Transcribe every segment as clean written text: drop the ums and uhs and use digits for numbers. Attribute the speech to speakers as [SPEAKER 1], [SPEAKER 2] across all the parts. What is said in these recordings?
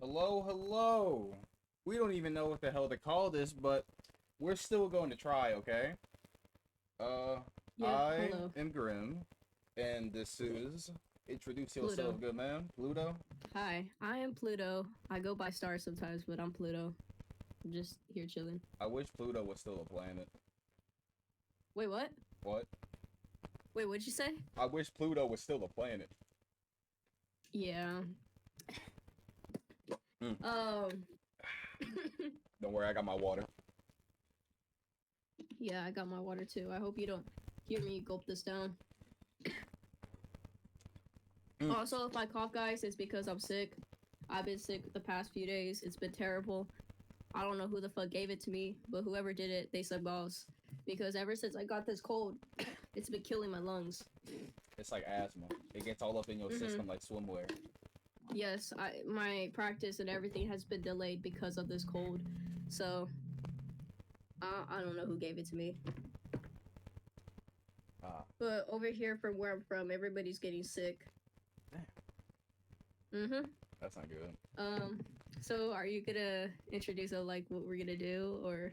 [SPEAKER 1] Hello, hello. We don't even know what the hell to call this, but we're still going to try, okay? Uh,
[SPEAKER 2] Yep,
[SPEAKER 1] I
[SPEAKER 2] hello.
[SPEAKER 1] am Grim, and this is introduce
[SPEAKER 2] Pluto.
[SPEAKER 1] yourself, good man. Pluto.
[SPEAKER 2] Hi, I am Pluto. I go by Star sometimes, but I'm Pluto. I'm just here chilling.
[SPEAKER 1] I wish Pluto was still a planet.
[SPEAKER 2] Wait, what?
[SPEAKER 1] What?
[SPEAKER 2] Wait, what'd you say?
[SPEAKER 1] I wish Pluto was still a planet.
[SPEAKER 2] Yeah.
[SPEAKER 1] Mm.
[SPEAKER 2] Um.
[SPEAKER 1] Don't worry, I got my water.
[SPEAKER 2] Yeah, I got my water too. I hope you don't hear me gulp this down.
[SPEAKER 1] Mm.
[SPEAKER 2] Also, if I cough, guys, it's because I'm sick. I've been sick the past few days. It's been terrible. I don't know who the fuck gave it to me, but whoever did it, they suck balls. Because ever since I got this cold, it's been killing my lungs.
[SPEAKER 1] It's like asthma. It gets all up in your
[SPEAKER 2] Mm-hmm.
[SPEAKER 1] system like swimwear.
[SPEAKER 2] Yes, my practice and everything has been delayed because of this cold. So I don't know who gave it to me.
[SPEAKER 1] Ah,
[SPEAKER 2] But over here from where I'm from, everybody's getting sick. Mm-hmm.
[SPEAKER 1] that's not good.
[SPEAKER 2] Um. So are you gonna introduce like what we're gonna do or?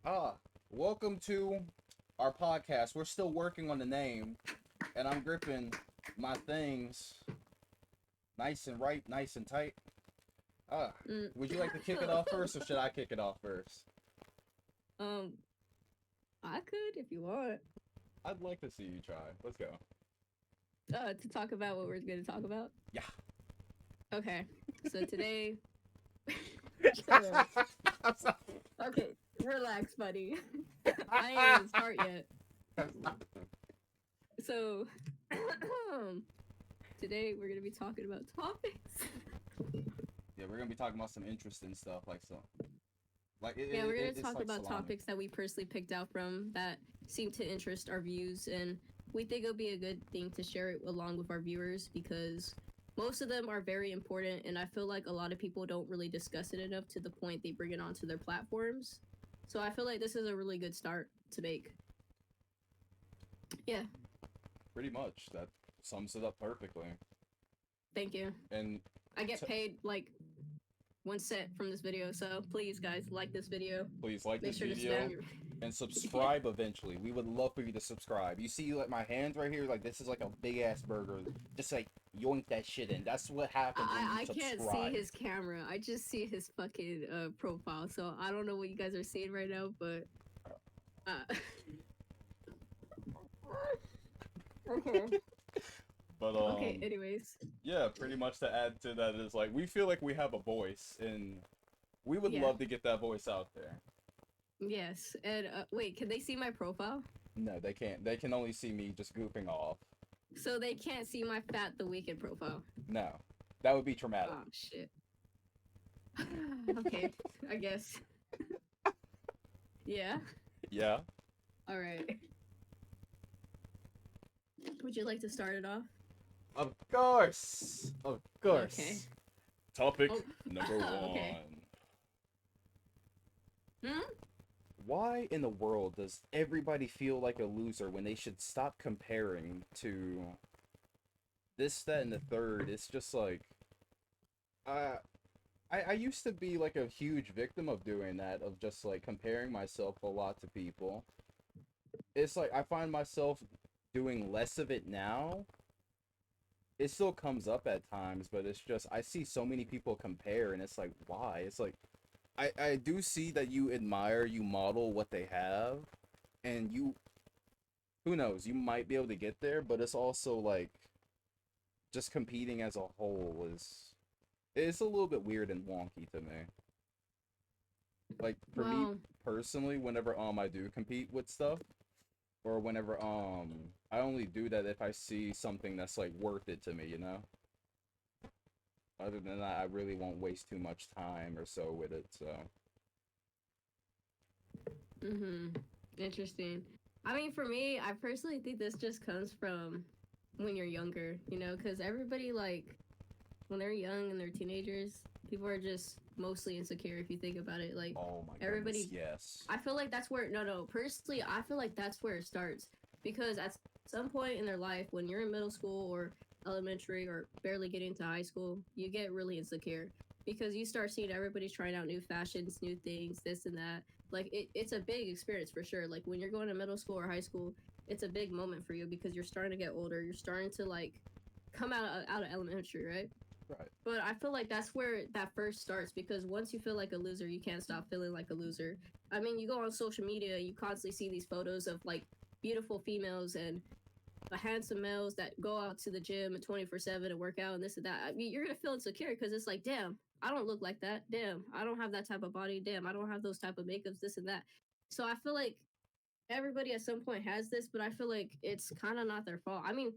[SPEAKER 1] Ah, welcome to our podcast. We're still working on the name, and I'm gripping my things nice and right, nice and tight. Ah,
[SPEAKER 2] Mm.
[SPEAKER 1] would you like to kick it off first, or should I kick it off first?
[SPEAKER 2] um. I could if you want.
[SPEAKER 1] I'd like to see you try. Let's go.
[SPEAKER 2] To talk about what we're gonna talk about.
[SPEAKER 1] Yeah.
[SPEAKER 2] Okay. So today. Shut up.
[SPEAKER 1] I'm sorry.
[SPEAKER 2] Okay. Relax, buddy. I ain't even start yet. So, today we're gonna be talking about topics.
[SPEAKER 1] Yeah, we're gonna be talking about some interesting stuff, like so, like
[SPEAKER 2] Yeah, we're gonna
[SPEAKER 1] it's
[SPEAKER 2] talk
[SPEAKER 1] like
[SPEAKER 2] about
[SPEAKER 1] salami.
[SPEAKER 2] topics that we personally picked out from that seem to interest our views, and we think it'll be a good thing to share it along with our viewers because most of them are very important, and I feel like a lot of people don't really discuss it enough to the point they bring it onto their platforms. So I feel like this is a really good start to make. Yeah,
[SPEAKER 1] Pretty much that sums it up perfectly.
[SPEAKER 2] thank you.
[SPEAKER 1] And
[SPEAKER 2] I get
[SPEAKER 1] t-
[SPEAKER 2] paid like 1 cent from this video, so please, guys, like this video.
[SPEAKER 1] please like
[SPEAKER 2] Make
[SPEAKER 1] this
[SPEAKER 2] sure to
[SPEAKER 1] video
[SPEAKER 2] spam your.
[SPEAKER 1] and
[SPEAKER 2] Yeah.
[SPEAKER 1] subscribe eventually. We would love for you to subscribe. You see, like my hands right here, like this is like a big ass burger. Just like yoink that shit in. That's what happens when you
[SPEAKER 2] I can't see
[SPEAKER 1] subscribe.
[SPEAKER 2] his camera. I just see his fucking profile. So I don't know what you guys are seeing right now, but uh okay.
[SPEAKER 1] But
[SPEAKER 2] Okay, anyways.
[SPEAKER 1] yeah, pretty much to add to that is like we feel like we have a voice, and we would
[SPEAKER 2] Yeah.
[SPEAKER 1] love to get that voice out there.
[SPEAKER 2] Yes. And wait, can they see my profile?
[SPEAKER 1] No, they can't. They can only see me just goofing off.
[SPEAKER 2] So they can't see my Fat the Weekend profile.
[SPEAKER 1] No, that would be traumatic.
[SPEAKER 2] Oh shit. Okay, I guess. Yeah.
[SPEAKER 1] Yeah,
[SPEAKER 2] All right. Would you like to start it off?
[SPEAKER 1] of course, of
[SPEAKER 2] Okay.
[SPEAKER 1] course. Topic
[SPEAKER 2] Oh.
[SPEAKER 1] number one.
[SPEAKER 2] Okay. Hmm?
[SPEAKER 1] Why in the world does everybody feel like a loser when they should stop comparing to this, that, and the third? It's just like, uh, I used to be like a huge victim of doing that, of just like comparing myself a lot to people. It's like I find myself doing less of it now. It still comes up at times, but it's just I see so many people compare, and it's like, why? It's like I do see that you admire, you model what they have, and you, who knows, you might be able to get there, but it's also like just competing as a whole is, it's a little bit weird and wonky to me. Like for me
[SPEAKER 2] Well,
[SPEAKER 1] personally, whenever I do compete with stuff, or whenever I only do that if I see something that's like worth it to me, you know? Other than that, I really won't waste too much time or so with it, so.
[SPEAKER 2] mm-hmm. Interesting. I mean, for me, I personally think this just comes from when you're younger, because everybody, like, when they're young and they're teenagers, people are just mostly insecure if you think about it. Like,
[SPEAKER 1] Oh my goodness,
[SPEAKER 2] everybody,
[SPEAKER 1] yes.
[SPEAKER 2] I feel like that's where, no, personally, I feel like that's where it starts. Because at some point in their life, when you're in middle school or elementary or barely getting to high school, you get really insecure. because you start seeing everybody trying out new fashions, new things, this and that. Like it's a big experience for sure. Like when you're going to middle school or high school, it's a big moment for you because you're starting to get older. You're starting to like come out of elementary, right?
[SPEAKER 1] Right.
[SPEAKER 2] But I feel like that's where that first starts because once you feel like a loser, you can't stop feeling like a loser. I mean, you go on social media, you constantly see these photos of like beautiful females and handsome males that go out to the gym 24/7 and work out and this and that. I mean, you're gonna feel insecure because it's like, damn, I don't look like that. Damn, I don't have that type of body. Damn, I don't have those type of makeups. This and that. So I feel like everybody at some point has this, but I feel like it's kind of not their fault. I mean,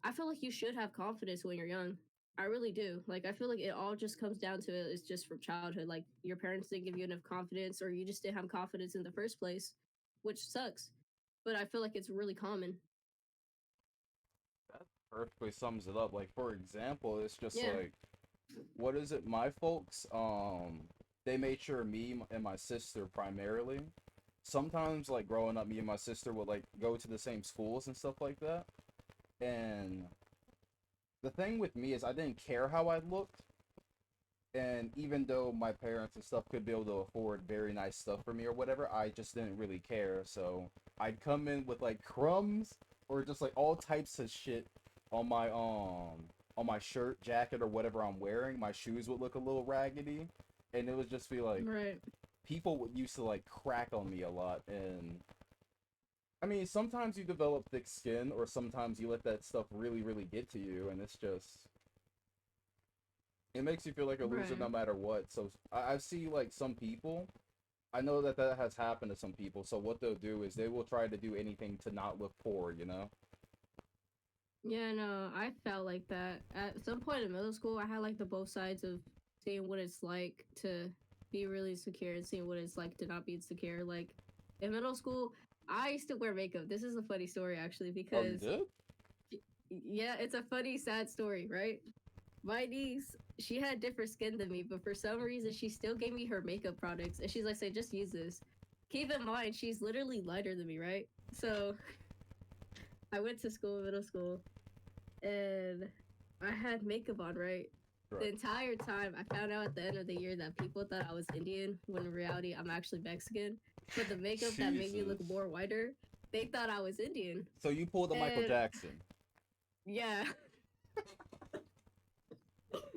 [SPEAKER 2] I feel like you should have confidence when you're young. I really do. Like, I feel like it all just comes down to it's just from childhood. Like, your parents didn't give you enough confidence, or you just didn't have confidence in the first place, which sucks. But I feel like it's really common.
[SPEAKER 1] That perfectly sums it up. Like for example, it's just
[SPEAKER 2] Yeah.
[SPEAKER 1] like, what is it? My folks, they made sure and my sister primarily. Sometimes, like growing up, me and my sister would like go to the same schools and stuff like that. And the thing with me is, I didn't care how I looked. And even though my parents and stuff could be able to afford very nice stuff for me or whatever, I just didn't really care. So I'd come in with like crumbs or just like all types of shit on my shirt, jacket, or whatever I'm wearing. My shoes would look a little raggedy, and it would just be like
[SPEAKER 2] Right.
[SPEAKER 1] people would used to like crack on me a lot. And I mean, sometimes you develop thick skin, or sometimes you let that stuff really, really get to you, and it's just it makes you feel like a loser no
[SPEAKER 2] Right.
[SPEAKER 1] matter what. So I see like some people. I know that that has happened to some people. So what they'll do is they will try to do anything to not look poor. You know?
[SPEAKER 2] Yeah, no, I felt like that. At some point in middle school, I had like the both sides of seeing what it's like to be really insecure and seeing what it's like to not be insecure. Like in middle school, I used to wear makeup. This is a funny story actually
[SPEAKER 1] Oh, you
[SPEAKER 2] because
[SPEAKER 1] did?
[SPEAKER 2] yeah, it's a funny, sad story, right? My niece, she had different skin than me, but for some reason, she still gave me her makeup products, and she's like, "Say, just use this." Keep in mind, she's literally lighter than me, right? So I went to school, middle school, and I had makeup on, right? The
[SPEAKER 1] Right.
[SPEAKER 2] entire time, I found out at the end of the year that people thought I was Indian, when in reality, I'm actually Mexican. But the makeup that made me look
[SPEAKER 1] Jesus.
[SPEAKER 2] more whiter, they thought I was Indian.
[SPEAKER 1] So you pulled a Michael
[SPEAKER 2] And
[SPEAKER 1] Jackson.
[SPEAKER 2] yeah,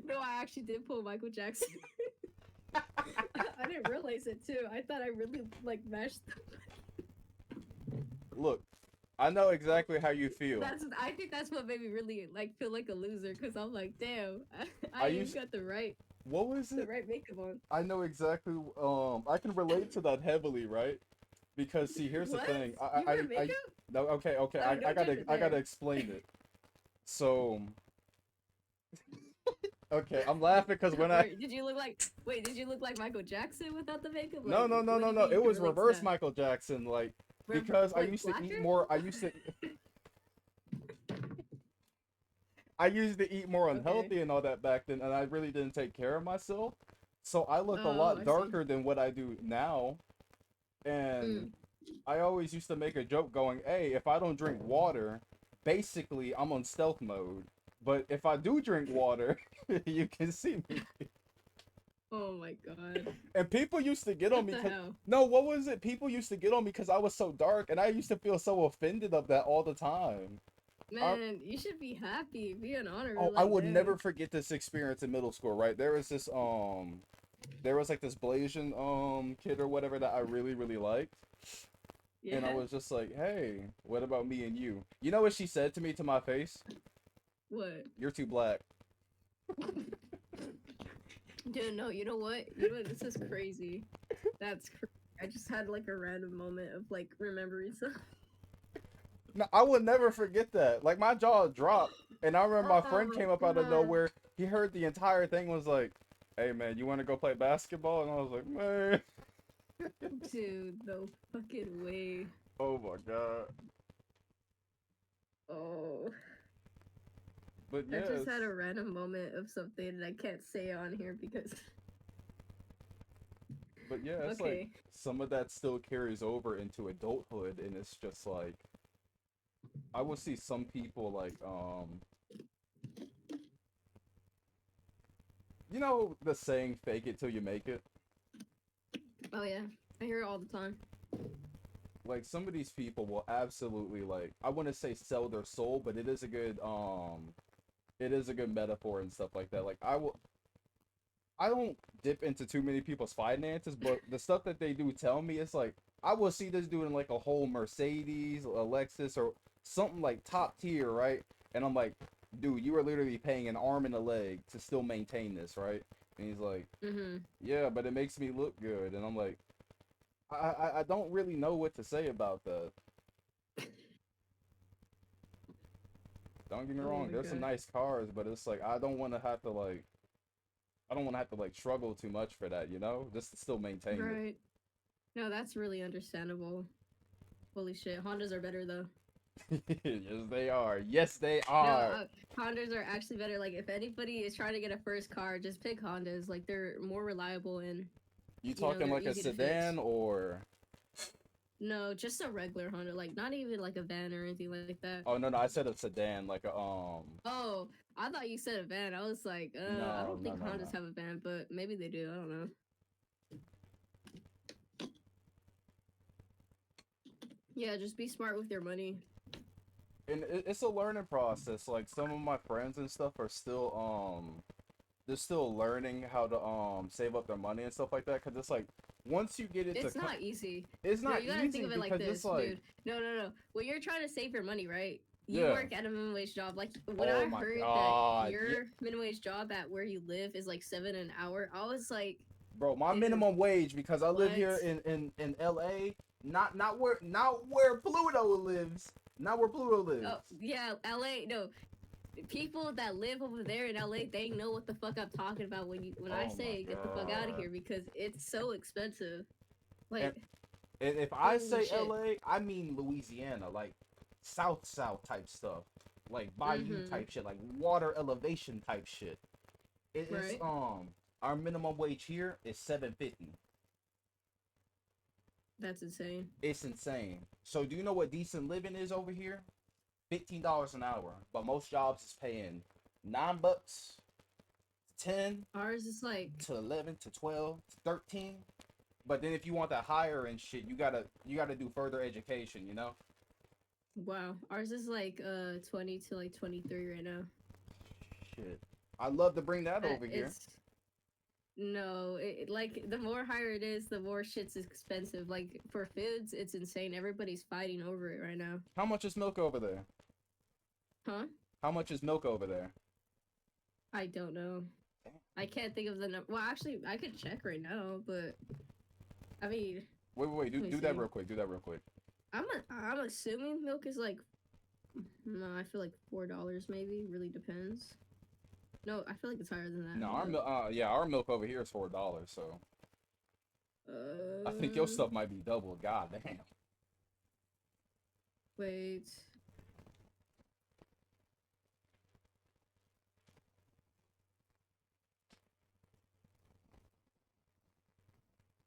[SPEAKER 2] no, I actually did pull Michael Jackson. I didn't realize it too. I thought I really like mashed.
[SPEAKER 1] Look, I know exactly how you feel.
[SPEAKER 2] That's I think that's what made me really like feel like a loser because I'm like, damn,
[SPEAKER 1] I
[SPEAKER 2] I ain't
[SPEAKER 1] used
[SPEAKER 2] got
[SPEAKER 1] what was
[SPEAKER 2] the
[SPEAKER 1] it?
[SPEAKER 2] right makeup on.
[SPEAKER 1] I know exactly. I can relate to that heavily, right? Because see, here's the
[SPEAKER 2] What?
[SPEAKER 1] thing.
[SPEAKER 2] You wear makeup?
[SPEAKER 1] No, okay.
[SPEAKER 2] No,
[SPEAKER 1] I
[SPEAKER 2] don't judge
[SPEAKER 1] gotta,
[SPEAKER 2] it
[SPEAKER 1] I gotta
[SPEAKER 2] there.
[SPEAKER 1] explain it. So, okay, I'm laughing because when I,
[SPEAKER 2] Wait, did you look like? Wait, did you look like Michael Jackson without the makeup?
[SPEAKER 1] no,
[SPEAKER 2] Like,
[SPEAKER 1] no, no,
[SPEAKER 2] what do
[SPEAKER 1] no,
[SPEAKER 2] you
[SPEAKER 1] no,
[SPEAKER 2] mean you
[SPEAKER 1] it
[SPEAKER 2] can
[SPEAKER 1] was
[SPEAKER 2] relate to
[SPEAKER 1] reverse
[SPEAKER 2] that?
[SPEAKER 1] Michael Jackson, like because I
[SPEAKER 2] Like
[SPEAKER 1] used to eat
[SPEAKER 2] blacker?
[SPEAKER 1] more. I used to eat more
[SPEAKER 2] Okay.
[SPEAKER 1] unhealthy and all that back then, and I really didn't take care of myself. So I look a
[SPEAKER 2] Oh,
[SPEAKER 1] lot
[SPEAKER 2] I see.
[SPEAKER 1] darker than what I do now. And
[SPEAKER 2] Mm.
[SPEAKER 1] I always used to make a joke going, hey, if I don't drink water, basically I'm on stealth mode. But if I do drink water, you can see me.
[SPEAKER 2] Oh my god.
[SPEAKER 1] And people used to get on
[SPEAKER 2] What
[SPEAKER 1] me
[SPEAKER 2] the
[SPEAKER 1] because,
[SPEAKER 2] hell?
[SPEAKER 1] no, what was it? People used to get on me because I was so dark, and I used to feel so offended of that all the time. I,
[SPEAKER 2] Man, you should be happy. Be an honor.
[SPEAKER 1] oh, I
[SPEAKER 2] Like,
[SPEAKER 1] would never
[SPEAKER 2] damn.
[SPEAKER 1] forget this experience in middle school, right? There was like this Blasian kid or whatever that I really, really liked. And I
[SPEAKER 2] Yeah.
[SPEAKER 1] was just like, hey, what about me and you? You know what she said to me to my face?
[SPEAKER 2] What?
[SPEAKER 1] You're too black.
[SPEAKER 2] Dude, no, you know what? You know what? This is crazy. That's crazy. I just had like a random moment of like remembering something.
[SPEAKER 1] No, I would never forget that. Like my jaw dropped, and I remember my
[SPEAKER 2] Oh
[SPEAKER 1] friend
[SPEAKER 2] my
[SPEAKER 1] came up out of
[SPEAKER 2] god.
[SPEAKER 1] nowhere. He heard the entire thing, was like, "Hey man, you want to go play basketball?" And I was like, "Man,
[SPEAKER 2] Dude, no fucking way.
[SPEAKER 1] oh my god."
[SPEAKER 2] Oh.
[SPEAKER 1] But
[SPEAKER 2] I just
[SPEAKER 1] yes,
[SPEAKER 2] had a random moment of something that I can't say on here because.
[SPEAKER 1] but yeah, it's like
[SPEAKER 2] Okay.
[SPEAKER 1] some of that still carries over into adulthood, and it's just like I will see some people like You know the saying, "Fake it till you make it."
[SPEAKER 2] Oh yeah, I hear it all the time.
[SPEAKER 1] Like some of these people will absolutely like, I wouldn't say sell their soul, but it is a good metaphor and stuff like that. Like I don't dip into too many people's finances, but the stuff that they do tell me, it's like I will see this dude in like a whole Mercedes, a Lexus, or something like top tier, right? And I'm like, dude, you are literally paying an arm and a leg to still maintain this, right? And he's like,
[SPEAKER 2] Mhm.
[SPEAKER 1] yeah, but it makes me look good. And I'm like, I don't really know what to say about that. Don't get me
[SPEAKER 2] Oh
[SPEAKER 1] wrong,
[SPEAKER 2] my
[SPEAKER 1] there's some
[SPEAKER 2] god.
[SPEAKER 1] nice cars, but it's like I don't want to have to like struggle too much for that, you know, just to still maintain it.
[SPEAKER 2] Right. No, that's really understandable. Holy shit, Hondas are better though.
[SPEAKER 1] Yes, they are. Yes, they
[SPEAKER 2] No,
[SPEAKER 1] are.
[SPEAKER 2] Hondas are actually better. Like if anybody is trying to get a first car, just pick Hondas. Like they're more reliable and
[SPEAKER 1] You talking
[SPEAKER 2] they're
[SPEAKER 1] like a
[SPEAKER 2] easy to fix.
[SPEAKER 1] sedan or?
[SPEAKER 2] No, just a regular Honda, like not even like a van or anything like that.
[SPEAKER 1] Oh no, no, I said a sedan, like a
[SPEAKER 2] Oh, I thought you said a van. I was like, I
[SPEAKER 1] No,
[SPEAKER 2] don't
[SPEAKER 1] no,
[SPEAKER 2] think
[SPEAKER 1] no,
[SPEAKER 2] Hondas
[SPEAKER 1] no.
[SPEAKER 2] have a van, but maybe they do. I don't know. Yeah, just be smart with your money.
[SPEAKER 1] And it's a learning process. Like some of my friends and stuff are still they're still learning how to save up their money and stuff like that. Cause it's like once you get it to,
[SPEAKER 2] It's not easy.
[SPEAKER 1] it's
[SPEAKER 2] No,
[SPEAKER 1] not
[SPEAKER 2] you gotta think
[SPEAKER 1] easy
[SPEAKER 2] of it like
[SPEAKER 1] because it's
[SPEAKER 2] this,
[SPEAKER 1] like,
[SPEAKER 2] dude. No, no, no. When you're trying to save your money, right? You
[SPEAKER 1] yeah.
[SPEAKER 2] work at a minimum wage job. Like when
[SPEAKER 1] Oh
[SPEAKER 2] I
[SPEAKER 1] my
[SPEAKER 2] heard that
[SPEAKER 1] god, yeah,
[SPEAKER 2] your minimum wage job at where you live is like 7 an hour, I was like,
[SPEAKER 1] bro. My
[SPEAKER 2] dude,
[SPEAKER 1] minimum wage, because I live
[SPEAKER 2] what?
[SPEAKER 1] here in L.A. Not where Pluto lives. Not where Pluto lives.
[SPEAKER 2] Oh yeah, LA. No, people that live over there in LA, they know what the fuck I'm talking about when I
[SPEAKER 1] Oh my
[SPEAKER 2] say get the fuck out of
[SPEAKER 1] god.
[SPEAKER 2] here because it's so expensive.
[SPEAKER 1] And
[SPEAKER 2] Like,
[SPEAKER 1] And if I
[SPEAKER 2] holy
[SPEAKER 1] say
[SPEAKER 2] shit.
[SPEAKER 1] LA, I mean Louisiana, like South type stuff, like bayou
[SPEAKER 2] Mm-hmm.
[SPEAKER 1] type shit, like water elevation type shit. It's
[SPEAKER 2] Right?
[SPEAKER 1] our minimum wage here is 7.50.
[SPEAKER 2] That's insane.
[SPEAKER 1] It's insane. So do you know what decent living is over here? $15 an hour, but most jobs is paying $9, 10
[SPEAKER 2] Ours is like
[SPEAKER 1] to 11 to 12 to 13. But then if you want that higher and shit, you gotta do further education, you know?
[SPEAKER 2] wow. Ours is like 20 to like 23 right now.
[SPEAKER 1] Shit. I'd love to bring that
[SPEAKER 2] That
[SPEAKER 1] over here.
[SPEAKER 2] it's no, like the more higher it is, the more shit's expensive. Like for foods, it's insane. Everybody's fighting over it right now.
[SPEAKER 1] How much is milk over there?
[SPEAKER 2] Huh?
[SPEAKER 1] How much is milk over there?
[SPEAKER 2] I don't know. I can't think of the number. Well, actually, I could check right now, but I mean,
[SPEAKER 1] Wait. Do,
[SPEAKER 2] let me
[SPEAKER 1] do that
[SPEAKER 2] see.
[SPEAKER 1] real quick. Do that real quick.
[SPEAKER 2] I'm assuming milk is like no, I feel like $4 maybe. Really depends. No, I feel like it's higher than that.
[SPEAKER 1] No,
[SPEAKER 2] Hold
[SPEAKER 1] our
[SPEAKER 2] up.
[SPEAKER 1] milk. Yeah, our milk over here is $4. So I think your
[SPEAKER 2] Uh,
[SPEAKER 1] stuff might be double. God damn.
[SPEAKER 2] wait.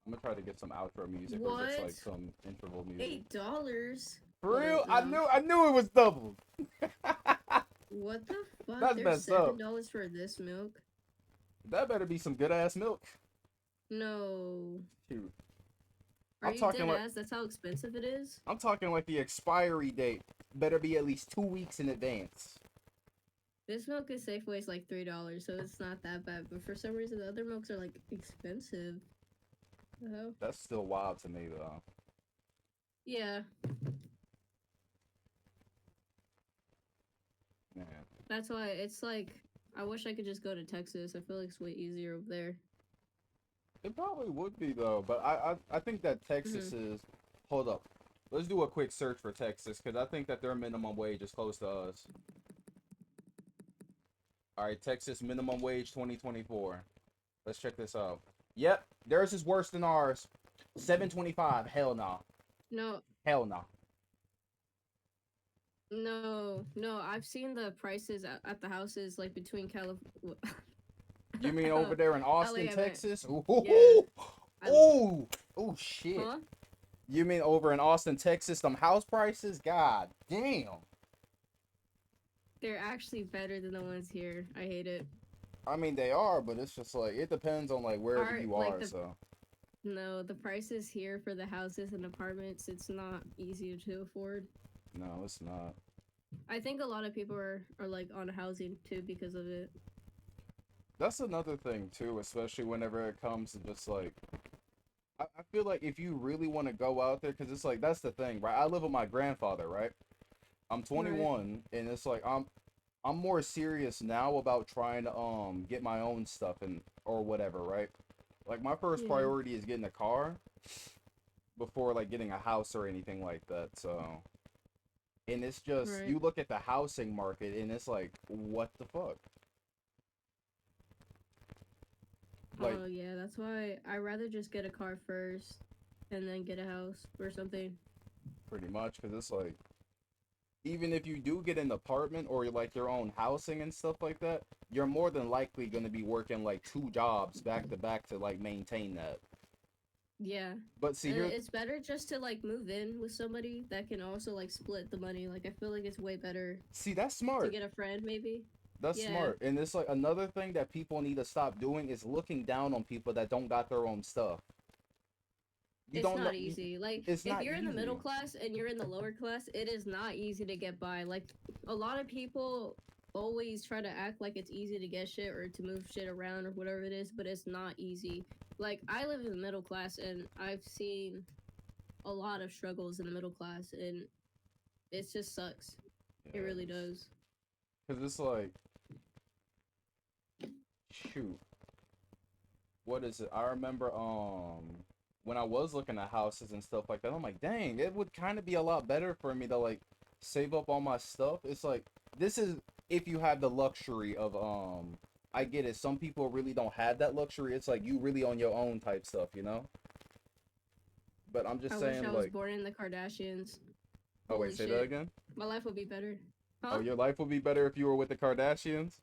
[SPEAKER 1] I'm gonna try to get some outro music or just
[SPEAKER 2] What?
[SPEAKER 1] like some interval music.
[SPEAKER 2] $8?
[SPEAKER 1] For
[SPEAKER 2] Hold
[SPEAKER 1] real?
[SPEAKER 2] up
[SPEAKER 1] I
[SPEAKER 2] now.
[SPEAKER 1] knew. I knew it was double.
[SPEAKER 2] What the fuck?
[SPEAKER 1] That's
[SPEAKER 2] There's
[SPEAKER 1] messed up.
[SPEAKER 2] $7 for this milk?
[SPEAKER 1] That better be some good ass milk.
[SPEAKER 2] No.
[SPEAKER 1] Shoot.
[SPEAKER 2] Are
[SPEAKER 1] I'm
[SPEAKER 2] you
[SPEAKER 1] talking
[SPEAKER 2] dead
[SPEAKER 1] like
[SPEAKER 2] ass? That's how expensive it is?
[SPEAKER 1] I'm talking like the expiry date better be at least 2 weeks in advance.
[SPEAKER 2] This milk at Safeway is like $3, so it's not that bad. But for some reason, the other milks are like expensive. The hell?
[SPEAKER 1] That's still wild to me though.
[SPEAKER 2] Yeah,
[SPEAKER 1] Man.
[SPEAKER 2] that's why it's like I wish I could just go to Texas. I feel like it's way easier over there.
[SPEAKER 1] It probably would be though, but I think that Texas is. Hold up, let's do a quick search for Texas because I think that their minimum wage is close to us. All right, Texas minimum wage 2024. Let's check this out. Yep, theirs is worse than ours. 7.25. Hell no.
[SPEAKER 2] No,
[SPEAKER 1] Hell no.
[SPEAKER 2] no. I've seen the prices at the houses like between California.
[SPEAKER 1] You mean over there in Austin,
[SPEAKER 2] LA, I meant.
[SPEAKER 1] Texas?
[SPEAKER 2] Yeah.
[SPEAKER 1] Ooh, ooh, ooh, shit.
[SPEAKER 2] Huh?
[SPEAKER 1] You mean over in Austin, Texas? Them house prices? God damn.
[SPEAKER 2] They're actually better than the ones here. I hate it.
[SPEAKER 1] I mean, they are, but it's just like it depends on like wherever
[SPEAKER 2] Are
[SPEAKER 1] you
[SPEAKER 2] like
[SPEAKER 1] are.
[SPEAKER 2] the
[SPEAKER 1] So
[SPEAKER 2] no, the prices here for the houses and apartments, it's not easy to afford.
[SPEAKER 1] no, it's not.
[SPEAKER 2] I think a lot of people are like on housing too because of it.
[SPEAKER 1] That's another thing too, especially whenever it comes to just like I feel like if you really want to go out there, because it's like that's the thing, right? I live with my grandfather, right? I'm
[SPEAKER 2] Right.
[SPEAKER 1] 21, and it's like I'm more serious now about trying to get my own stuff and or whatever, right? Like my first
[SPEAKER 2] Yeah.
[SPEAKER 1] priority is getting a car before like getting a house or anything like that. So, and it's just
[SPEAKER 2] Right.
[SPEAKER 1] you look at the housing market and it's like what the fuck? Like
[SPEAKER 2] Oh yeah, that's why I rather just get a car first and then get a house or something.
[SPEAKER 1] pretty much because it's like even if you do get an apartment or like your own housing and stuff like that, you're more than likely going to be working like two jobs back to back to like maintain that.
[SPEAKER 2] Yeah.
[SPEAKER 1] But see here,
[SPEAKER 2] It's better just to like move in with somebody that can also like split the money. Like I feel like it's way better
[SPEAKER 1] see that's
[SPEAKER 2] to
[SPEAKER 1] smart.
[SPEAKER 2] get a friend maybe.
[SPEAKER 1] That's
[SPEAKER 2] Yeah.
[SPEAKER 1] smart. And it's like another thing that people need to stop doing is looking down on people that don't got their own stuff. You
[SPEAKER 2] It's
[SPEAKER 1] don't know.
[SPEAKER 2] not easy. Like
[SPEAKER 1] It's
[SPEAKER 2] if
[SPEAKER 1] not
[SPEAKER 2] you're in the middle
[SPEAKER 1] easy.
[SPEAKER 2] class and you're in the lower class, it is not easy to get by. Like a lot of people always try to act like it's easy to get shit or to move shit around or whatever it is, but it's not easy. Like I live in the middle class and I've seen a lot of struggles in the middle class and it just sucks. It really
[SPEAKER 1] Yes.
[SPEAKER 2] does.
[SPEAKER 1] Because it's like, shoot, what is it? I remember when I was looking at houses and stuff like that, I'm like, dang, it would kind of be a lot better for me to like save up all my stuff. It's like this is if you have the luxury of I get it. Some people really don't have that luxury. It's like you really on your own type stuff, you know? But I'm
[SPEAKER 2] I
[SPEAKER 1] just
[SPEAKER 2] wish I
[SPEAKER 1] saying
[SPEAKER 2] was
[SPEAKER 1] like,
[SPEAKER 2] born in the Kardashians.
[SPEAKER 1] oh wait,
[SPEAKER 2] Holy
[SPEAKER 1] say that
[SPEAKER 2] shit.
[SPEAKER 1] again?
[SPEAKER 2] My life would be better.
[SPEAKER 1] Oh,
[SPEAKER 2] Huh?
[SPEAKER 1] your life would be better if you were with the Kardashians?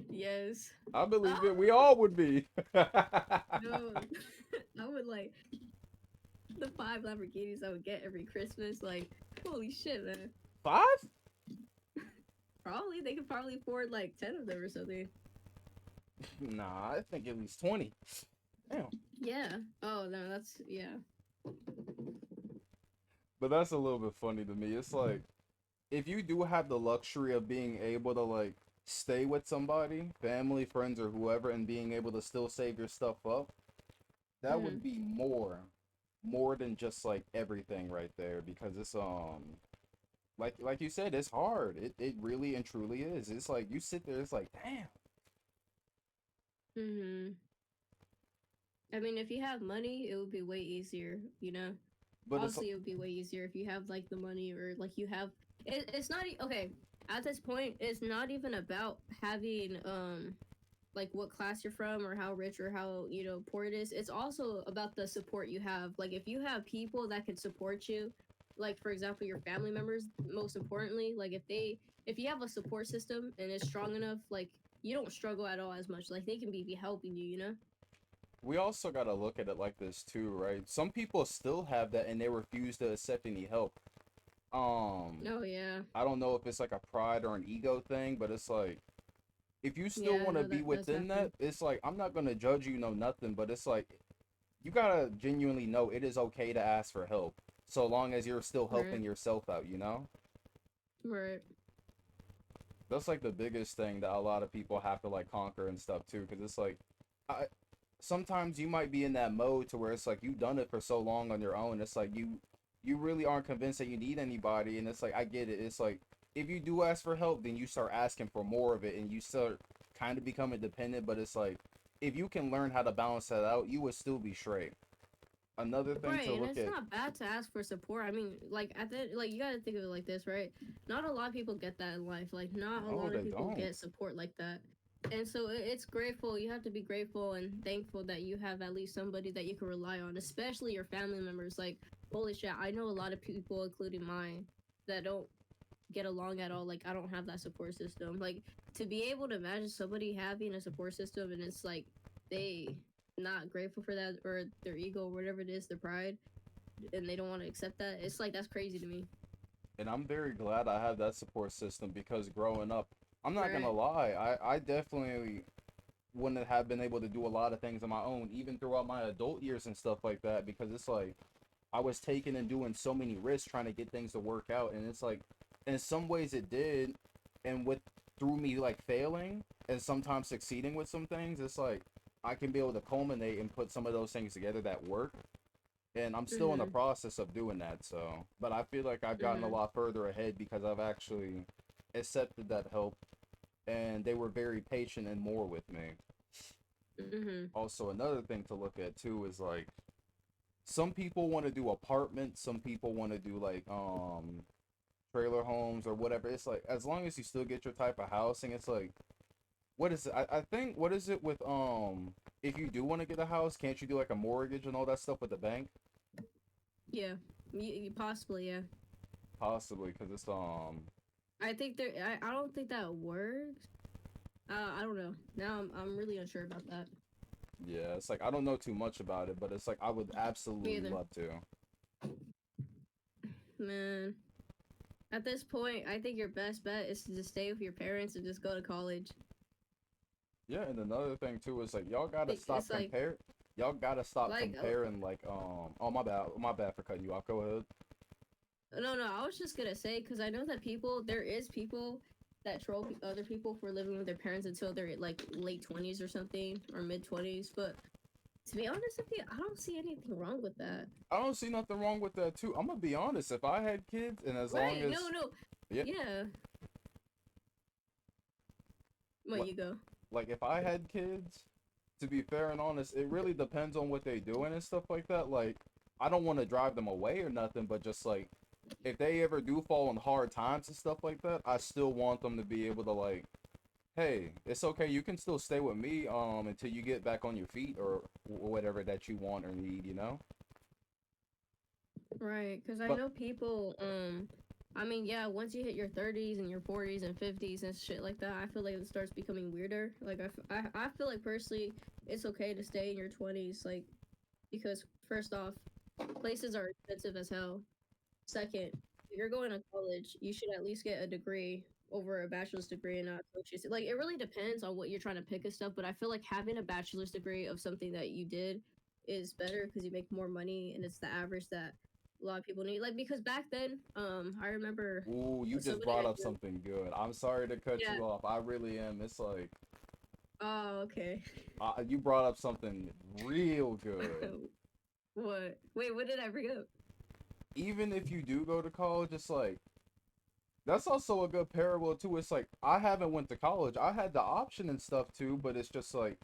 [SPEAKER 2] Yes.
[SPEAKER 1] I
[SPEAKER 2] Ah,
[SPEAKER 1] believe it. We all would be.
[SPEAKER 2] no. I would like the 5 Lamborghinis I would get every Christmas. Like, holy shit, man.
[SPEAKER 1] 5?
[SPEAKER 2] Probably they could probably afford like 10 of them or something.
[SPEAKER 1] Nah, I think at least 20. Damn.
[SPEAKER 2] Yeah. Oh no, that's yeah.
[SPEAKER 1] But that's a little bit funny to me. It's like if you do have the luxury of being able to like stay with somebody, family, friends, or whoever, and being able to still save your stuff up, that
[SPEAKER 2] Hmm.
[SPEAKER 1] would be more than just like everything right there because it's like you said, it's hard. It really and truly is. It's like you sit there, it's like, damn.
[SPEAKER 2] Hmm. I mean, if you have money, it would be way easier, you know?
[SPEAKER 1] But it's
[SPEAKER 2] Obviously, it would be way easier if you have like the money or like you have. It's not okay. At this point, it's not even about having like what class you're from or how rich or how poor it is. It's also about the support you have. Like if you have people that can support you, like for example your family members, most importantly, like if you have a support system and it's strong enough, like you don't struggle at all as much. Like they can be helping you, you know?
[SPEAKER 1] we also got to look at it like this too, right? Some people still have that and they refuse to accept any help.
[SPEAKER 2] Oh yeah.
[SPEAKER 1] I don't know if it's like a pride or an ego thing, but it's like if you still
[SPEAKER 2] Yeah, I
[SPEAKER 1] want to
[SPEAKER 2] know
[SPEAKER 1] be
[SPEAKER 2] that does
[SPEAKER 1] within that,
[SPEAKER 2] happen.
[SPEAKER 1] it's like I'm not gonna judge you, no nothing, but it's like you gotta genuinely know it is okay to ask for help, so long as you're still
[SPEAKER 2] Right.
[SPEAKER 1] helping yourself out. You know,
[SPEAKER 2] Right.
[SPEAKER 1] that's like the biggest thing that a lot of people have to like conquer and stuff too, because it's like, I sometimes you might be in that mode to where it's like you've done it for so long on your own. It's like you really aren't convinced that you need anybody, and it's like I get it. It's like if you do ask for help, then you start asking for more of it, and you start kind of becoming dependent. But it's like if you can learn how to balance that out, you would still be straight. Another thing to
[SPEAKER 2] Right, and
[SPEAKER 1] look
[SPEAKER 2] it's
[SPEAKER 1] at.
[SPEAKER 2] not bad to ask for support. I mean, like at the like you gotta think of it like this, right? Not a lot of people get that in life. Like not a
[SPEAKER 1] No,
[SPEAKER 2] lot of
[SPEAKER 1] they
[SPEAKER 2] people
[SPEAKER 1] don't.
[SPEAKER 2] get support like that. And so it's grateful. You have to be grateful and thankful that you have at least somebody that you can rely on, especially your family members. Like, holy shit, I know a lot of people, including mine, that don't get along at all. Like, I don't have that support system. Like, to be able to imagine somebody having a support system and it's like they not grateful for that or their ego or whatever it is, their pride, and they don't want to accept that. It's like that's crazy to me.
[SPEAKER 1] And I'm very glad I have that support system because growing up, I'm not gonna
[SPEAKER 2] Right.
[SPEAKER 1] lie, I definitely wouldn't have been able to do a lot of things on my own, even throughout my adult years and stuff like that, because it's like I was taking and doing so many risks trying to get things to work out, and it's like in some ways it did, and with through me like failing and sometimes succeeding with some things, it's like I can be able to culminate and put some of those things together that work. And I'm still in the
[SPEAKER 2] Mhm.
[SPEAKER 1] process of doing that, so but I feel like I've gotten a
[SPEAKER 2] Mhm.
[SPEAKER 1] lot further ahead because I've actually accepted that help, and they were very patient and more with me.
[SPEAKER 2] Mhm.
[SPEAKER 1] Also, another thing to look at too is like some people want to do apartments, some people want to do like trailer homes or whatever. It's like as long as you still get your type of housing, it's like what is it? I think what is it with if you do want to get a house, can't you do like a mortgage and all that stuff with the bank?
[SPEAKER 2] Yeah. Possibly, yeah.
[SPEAKER 1] Possibly because it's
[SPEAKER 2] I think there. I don't think that works. I don't know. Now I'm really unsure about that.
[SPEAKER 1] yeah, it's like I don't know too much about it, but it's like I would
[SPEAKER 2] Me
[SPEAKER 1] absolutely
[SPEAKER 2] either.
[SPEAKER 1] love to.
[SPEAKER 2] Man, at this point, I think your best bet is to just stay with your parents and just go to college.
[SPEAKER 1] Yeah, and another thing too is like
[SPEAKER 2] It's
[SPEAKER 1] y'all gotta stop
[SPEAKER 2] like
[SPEAKER 1] comparing like oh my bad for cutting you off. Go ahead.
[SPEAKER 2] no, no. I was just gonna say because I know that there is people that troll other people for living with their parents until they're like late 20s or something or mid 20s. But to be honest with you, I don't see anything wrong with that.
[SPEAKER 1] I don't see nothing wrong with that too. I'm gonna be honest. If I had kids, and as long
[SPEAKER 2] Right? No,
[SPEAKER 1] as
[SPEAKER 2] no.
[SPEAKER 1] yeah,
[SPEAKER 2] Yeah. Well,
[SPEAKER 1] like,
[SPEAKER 2] you go.
[SPEAKER 1] like if I had kids, to be fair and honest, it really depends on what they doing and stuff like that. Like I don't want to drive them away or nothing, but just like if they ever do fall in hard times and stuff like that, I still want them to be able to like, hey, it's okay. You can still stay with me until you get back on your feet or whatever that you want or need. You know.
[SPEAKER 2] Right, because I
[SPEAKER 1] But
[SPEAKER 2] know people. I mean, yeah, once you hit your 30s and your 40s and 50s and shit like that, I feel like it starts becoming weirder. Like, I feel like personally, it's okay to stay in your 20s, like, because first off, places are expensive as hell. Second, if you're going to college, you should at least get a degree over a bachelor's degree and not associate's. Like, it really depends on what you're trying to pick and stuff, but I feel like having a bachelor's degree of something that you did is better because you make more money and it's the average that a lot of people need. Like, because back then, I remember
[SPEAKER 1] ooh, you just
[SPEAKER 2] somebody
[SPEAKER 1] brought
[SPEAKER 2] I
[SPEAKER 1] up
[SPEAKER 2] knew.
[SPEAKER 1] something good. I'm sorry to cut
[SPEAKER 2] Yeah.
[SPEAKER 1] you off. I really am. It's like
[SPEAKER 2] Oh, okay.
[SPEAKER 1] you brought up something real good.
[SPEAKER 2] What? Wait, what did I bring up?
[SPEAKER 1] Even if you do go to college, it's like that's also a good parallel too. It's like I haven't went to college. I had the option and stuff too, but it's just like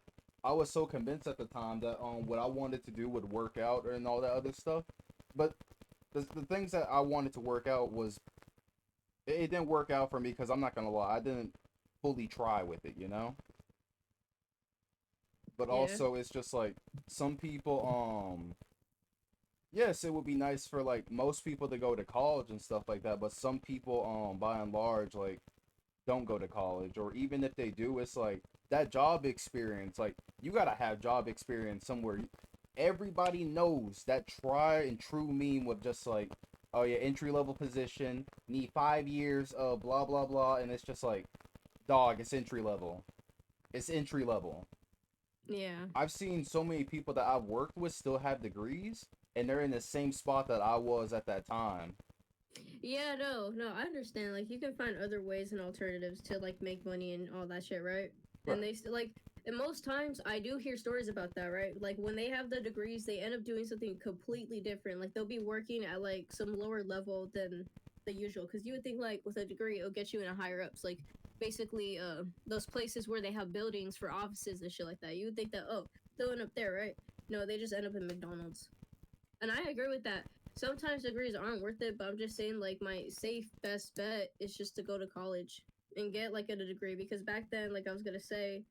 [SPEAKER 1] I was so convinced at the time that what I wanted to do would work out and all that other stuff. But the things that I wanted to work out was it didn't work out for me because I'm not gonna lie, I didn't fully try with it, you know. But
[SPEAKER 2] Yeah.
[SPEAKER 1] also it's just like some people yes, it would be nice for like most people to go to college and stuff like that, but some people by and large like don't go to college, or even if they do, it's like that job experience, like you got to have job experience somewhere. Everybody knows that try and true meme with just like, oh yeah, entry level position, need 5 years of blah blah blah, and it's just like, dog, it's entry level. It's entry level.
[SPEAKER 2] Yeah.
[SPEAKER 1] I've seen so many people that I've worked with still have degrees, and they're in the same spot that I was at that time.
[SPEAKER 2] Yeah, no, no, I understand. Like, you can find other ways and alternatives to like make money and all that shit, right? And
[SPEAKER 1] Right.
[SPEAKER 2] they still like, and most times I do hear stories about that, right? Like when they have the degrees, they end up doing something completely different. Like they'll be working at like some lower level than the usual, because you would think like with a degree it'll get you in a higher ups, like basically those places where they have buildings for offices and shit like that. You would think that they'll end up there, right? No, they just end up in McDonald's. And I agree with that. Sometimes degrees aren't worth it, but I'm just saying like my safe best bet is just to go to college and get like a degree, because back then, like I was gonna say,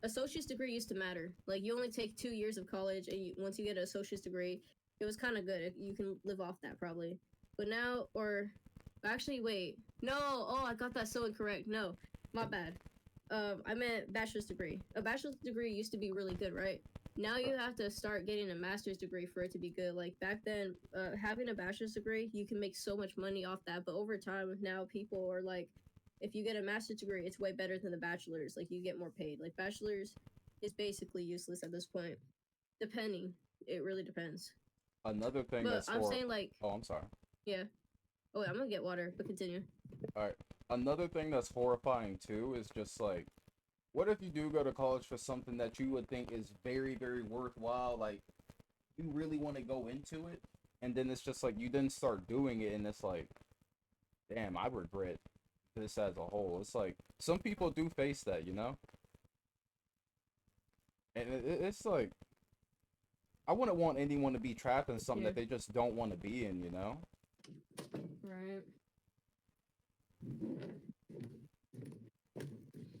[SPEAKER 2] associate's degree used to matter. Like you only take 2 years of college, and once you get an associate's degree, it was kind of good. You can live off that probably. But now, or actually, wait, no, oh, I got that so incorrect. No, my bad. I meant bachelor's degree. A bachelor's degree used to be really good, right? Now you have to start getting a master's degree for it to be good. Like back then, having a bachelor's degree, you can make so much money off that. But over time, now people are like if you get a master's degree, it's way better than the bachelor's. Like you get more paid. Like bachelor's is basically useless at this point. Depending, it really depends.
[SPEAKER 1] Another thing
[SPEAKER 2] But
[SPEAKER 1] that's
[SPEAKER 2] I'm
[SPEAKER 1] for
[SPEAKER 2] saying like,
[SPEAKER 1] oh, I'm sorry.
[SPEAKER 2] yeah. Oh, wait, I'm gonna get water, but continue.
[SPEAKER 1] All right. Another thing that's horrifying too is just like, what if you do go to college for something that you would think is very, very worthwhile? Like, you really want to go into it, and then it's just like you didn't start doing it, and it's like, damn, I regret this as a whole. It's like some people do face that, you know, and it's like I wouldn't want anyone to be trapped in something
[SPEAKER 2] Yeah.
[SPEAKER 1] that they just don't want to be in, you know.
[SPEAKER 2] Right.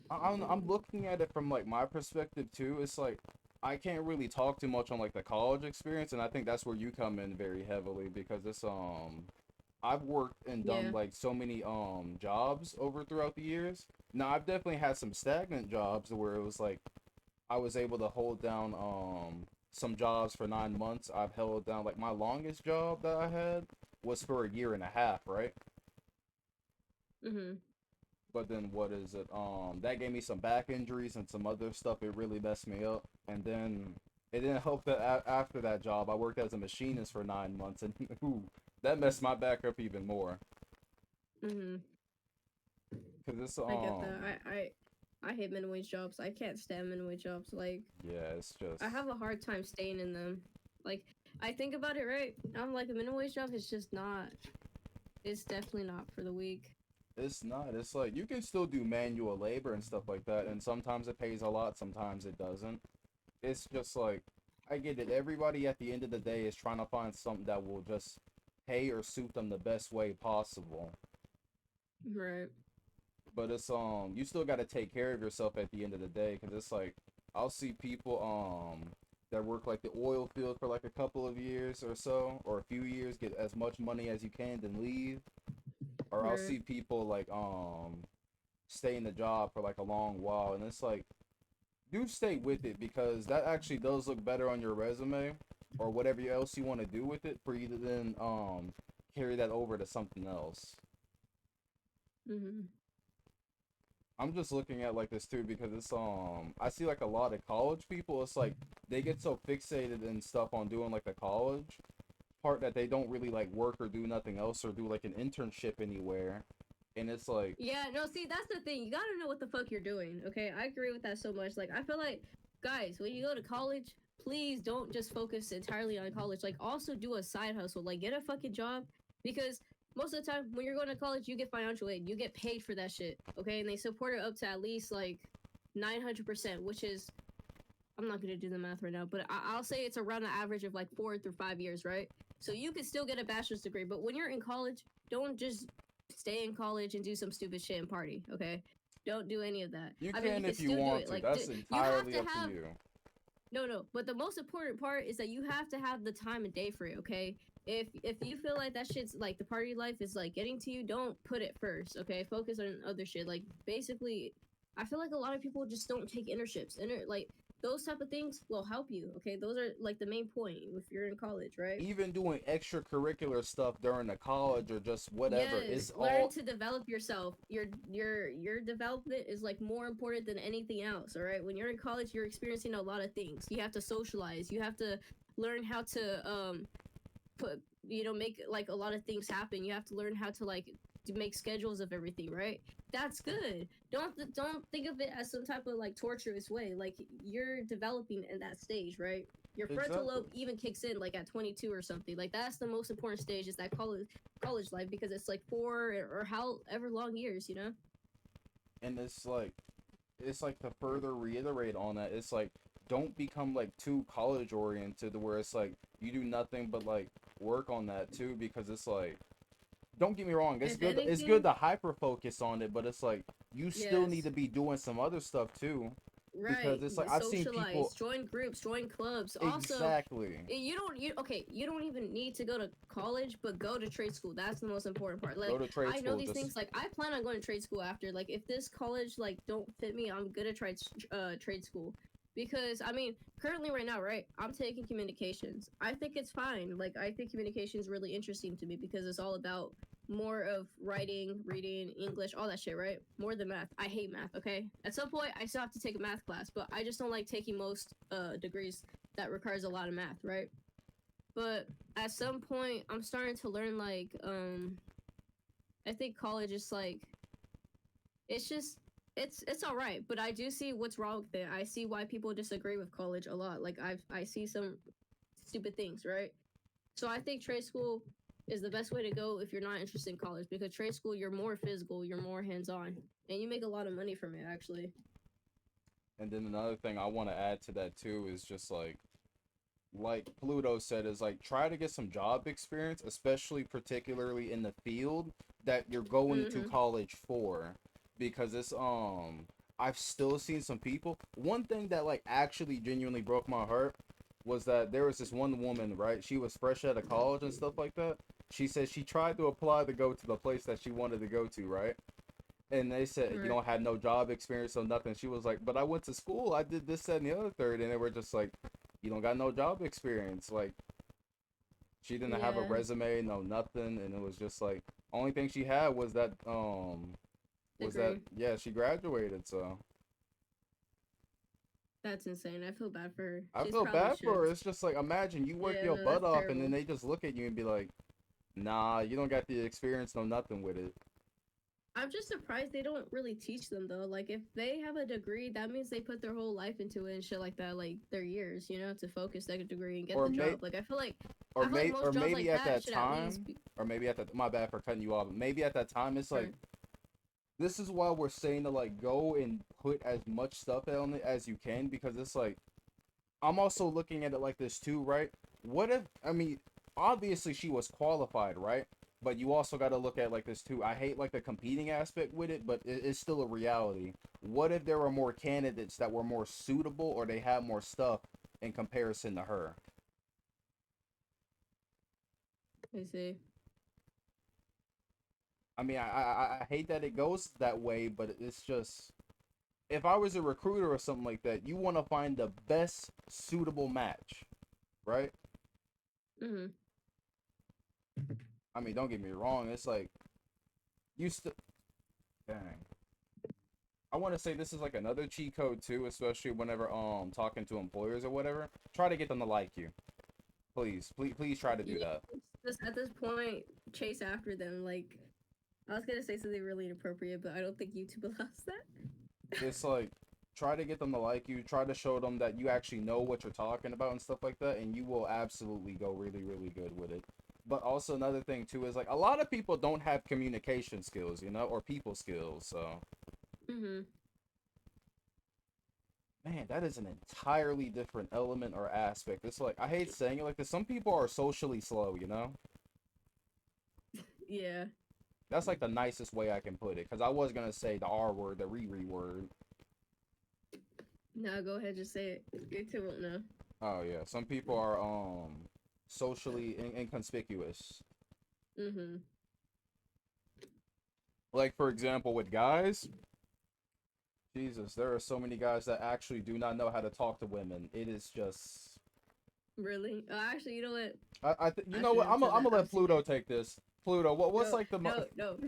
[SPEAKER 1] I'm looking at it from like my perspective too. It's like I can't really talk too much on like the college experience, and I think that's where you come in very heavily because it's I've worked and done
[SPEAKER 2] Yeah.
[SPEAKER 1] like so many jobs over throughout the years. Now I've definitely had some stagnant jobs where it was like I was able to hold down some jobs for 9 months. I've held down like my longest job that I had was for a year and a half, right?
[SPEAKER 2] Mhm.
[SPEAKER 1] But then what is it? That gave me some back injuries and some other stuff. It really messed me up. And then it didn't help that after that job, I worked as a machinist for 9 months, and ooh, that messed my back up even more.
[SPEAKER 2] Mhm.
[SPEAKER 1] Cause it's
[SPEAKER 2] I get that. I hate minimum wage jobs. I can't stand minimum wage jobs. Like
[SPEAKER 1] yeah, it's just
[SPEAKER 2] I have a hard time staying in them. Like I think about it, right? I'm like a minimum wage job is just not. It's definitely not for the weak.
[SPEAKER 1] it's not. It's like you can still do manual labor and stuff like that, and sometimes it pays a lot, sometimes it doesn't. It's just like I get it. Everybody at the end of the day is trying to find something that will just pay or suit them the best way possible.
[SPEAKER 2] Right.
[SPEAKER 1] But it's you still got to take care of yourself at the end of the day because it's like I'll see people that work like the oil field for like a couple of years or so or a few years, get as much money as you can, then leave. Or I'll
[SPEAKER 2] Right.
[SPEAKER 1] see people like stay in the job for like a long while, and it's like do stay with it because that actually does look better on your resume or whatever else you want to do with it for you to then carry that over to something else.
[SPEAKER 2] Mhm.
[SPEAKER 1] I'm just looking at like this too because it's I see like a lot of college people, it's like they get so fixated and stuff on doing like the college part that they don't really like work or do nothing else or do like an internship anywhere. And it's like
[SPEAKER 2] Yeah, no, see, that's the thing. You gotta know what the fuck you're doing, okay? I agree with that so much. Like, I feel like, guys, when you go to college, please don't just focus entirely on college. Like, also do a side hustle. Like, get a fucking job. Because most of the time, when you're going to college, you get financial aid. You get paid for that shit, okay? And they support it up to at least, like, 900%, which is, I'm not gonna do the math right now, but I'll say it's around an average of, like, 4 through 5 years, right? So you could still get a bachelor's degree. But when you're in college, don't just stay in college and do some stupid shit and party, okay? Don't do any of that.
[SPEAKER 1] you
[SPEAKER 2] I mean, you
[SPEAKER 1] can
[SPEAKER 2] can
[SPEAKER 1] if you
[SPEAKER 2] still do
[SPEAKER 1] want
[SPEAKER 2] it.
[SPEAKER 1] to.
[SPEAKER 2] Like,
[SPEAKER 1] That's
[SPEAKER 2] you have
[SPEAKER 1] entirely
[SPEAKER 2] to
[SPEAKER 1] up to
[SPEAKER 2] have
[SPEAKER 1] you.
[SPEAKER 2] no. But the most important part is that you have to have the time and day for it, okay? If you feel like that shit's like the party life is like getting to you, don't put it first, okay? Focus on other shit. Like basically, I feel like a lot of people just don't take internships. Like those type of things will help you, okay? Those are like the main point if you're in college, right?
[SPEAKER 1] Even doing extracurricular stuff during the college or just whatever, it's
[SPEAKER 2] Yes, learn
[SPEAKER 1] all
[SPEAKER 2] to develop yourself. Your development is like more important than anything else, all right? When you're in college, you're experiencing a lot of things. You have to socialize. You have to learn how to put make like a lot of things happen. You have to learn how to like to make schedules of everything, right? That's good. Don't think of it as some type of like torturous way. Like you're developing in that stage, right? Your frontal
[SPEAKER 1] exactly.
[SPEAKER 2] lobe even kicks in like at 22 or something. Like that's the most important stage is that college life because it's like 4 or however long years, you know?
[SPEAKER 1] And it's like to further reiterate on that, it's like don't become like too college oriented to where it's like you do nothing but like work on that too because it's like don't get me wrong,
[SPEAKER 2] If
[SPEAKER 1] it's good
[SPEAKER 2] anything,
[SPEAKER 1] to hyper focus on it, but it's like you still need
[SPEAKER 2] yes.
[SPEAKER 1] to be doing some other stuff too because
[SPEAKER 2] Right.
[SPEAKER 1] it's like I've seen
[SPEAKER 2] Socialize,
[SPEAKER 1] people
[SPEAKER 2] join groups, join clubs. Also,
[SPEAKER 1] exactly
[SPEAKER 2] you don't even need to go to college, but go to trade school. That's the most important part.
[SPEAKER 1] go
[SPEAKER 2] Like
[SPEAKER 1] to trade
[SPEAKER 2] I know
[SPEAKER 1] school
[SPEAKER 2] these
[SPEAKER 1] just
[SPEAKER 2] things. Like I plan on going to trade school after. Like if this college like don't fit me, I'm gonna try trade school. Because I mean, currently right now, right? I'm taking communications. I think it's fine. Like I think communications really interesting to me because it's all about more of writing, reading, English, all that shit, right? More than math. I hate math, okay? At some point, I still have to take a math class, but I just don't like taking most degrees that requires a lot of math, right? But at some point, I'm starting to learn, like, I think college is, like, it's just, it's all right, but I do see what's wrong with it. I see why people disagree with college a lot. Like, I see some stupid things, right? So I think trade school is the best way to go if you're not interested in college, because trade school, you're more physical, you're more hands-on, and you make a lot of money from it, actually.
[SPEAKER 1] And then another thing I want to add to that too is just like Pluto said, is like try to get some job experience, especially particularly in the field that you're going to
[SPEAKER 2] Mm-hmm.
[SPEAKER 1] college for, because it's I've still seen some people. One thing that like actually genuinely broke my heart was that there was this one woman, right? She was fresh out of college and stuff like that. She said she tried to apply to go to the place that she wanted to go to, right? And they said you
[SPEAKER 2] Right.
[SPEAKER 1] don't have no job experience or nothing. She was like, but I went to school, I did this, that, and the other third, and they were just like, you don't got no job experience. Like she didn't have a
[SPEAKER 2] Yeah.
[SPEAKER 1] resume, no nothing, and it was just like only thing she had was that
[SPEAKER 2] Degree.
[SPEAKER 1] yeah, she graduated. So
[SPEAKER 2] That's insane. I feel bad for her.
[SPEAKER 1] I
[SPEAKER 2] She's
[SPEAKER 1] feel
[SPEAKER 2] probably
[SPEAKER 1] bad for
[SPEAKER 2] should.
[SPEAKER 1] her. It's just like imagine you work
[SPEAKER 2] Yeah,
[SPEAKER 1] your
[SPEAKER 2] no,
[SPEAKER 1] butt
[SPEAKER 2] that's
[SPEAKER 1] off and then
[SPEAKER 2] terrible.
[SPEAKER 1] they just look at you and be like, nah, you don't got the experience, no nothing with it.
[SPEAKER 2] I'm just surprised they don't really teach them though. Like if they have a degree, that means they put their whole life into it and shit like that, like their years, to focus that degree and get
[SPEAKER 1] Or
[SPEAKER 2] the
[SPEAKER 1] may
[SPEAKER 2] job. Like I feel like
[SPEAKER 1] or
[SPEAKER 2] most jobs
[SPEAKER 1] maybe
[SPEAKER 2] like
[SPEAKER 1] at
[SPEAKER 2] that
[SPEAKER 1] that
[SPEAKER 2] should at least
[SPEAKER 1] time,
[SPEAKER 2] be
[SPEAKER 1] or maybe at the my bad for cutting you off. But maybe at that time it's like
[SPEAKER 2] right.
[SPEAKER 1] this is why we're saying to like go and put as much stuff on it as you can, because it's like I'm also looking at it like this too, right? What if I mean, obviously she was qualified, right? But you also got to look at like this too. I hate like the competing aspect with it, but it's still a reality. What if there were more candidates that were more suitable or they had more stuff in comparison to her?
[SPEAKER 2] I see.
[SPEAKER 1] I mean, I hate that it goes that way, but it's just if I was a recruiter or something like that, you want to find the best suitable match, right?
[SPEAKER 2] Mhm.
[SPEAKER 1] I mean, don't get me wrong. It's like you still, dang. I want to say this is like another cheat code too, especially whenever talking to employers or whatever. Try to get them to like you, please, please, please try to do
[SPEAKER 2] Yeah.
[SPEAKER 1] that.
[SPEAKER 2] Just at this point, chase after them. Like I was gonna say something really inappropriate, but I don't think YouTube allows that.
[SPEAKER 1] It's like try to get them to like you. Try to show them that you actually know what you're talking about and stuff like that, and you will absolutely go really, really good with it. But also another thing too is like a lot of people don't have communication skills, or people skills. So
[SPEAKER 2] Mhm.
[SPEAKER 1] man, that is an entirely different element or aspect. It's like I hate saying it like this. Some people are socially slow.
[SPEAKER 2] Yeah.
[SPEAKER 1] That's like the nicest way I can put it. Cause I was gonna say the R word, the Riri word.
[SPEAKER 2] No, go ahead. Just say it. YouTube won't know.
[SPEAKER 1] Oh yeah, some people are socially inconspicuous.
[SPEAKER 2] Mhm.
[SPEAKER 1] Like for example, with guys, Jesus, there are so many guys that actually do not know how to talk to women. It is just.
[SPEAKER 2] Really? Actually, you know what?
[SPEAKER 1] You
[SPEAKER 2] I
[SPEAKER 1] know what?
[SPEAKER 2] shouldn't have said
[SPEAKER 1] I'm
[SPEAKER 2] that.
[SPEAKER 1] gonna
[SPEAKER 2] I've
[SPEAKER 1] let
[SPEAKER 2] seen
[SPEAKER 1] Pluto
[SPEAKER 2] it.
[SPEAKER 1] take this. Pluto, what's
[SPEAKER 2] No,
[SPEAKER 1] like the
[SPEAKER 2] no, no.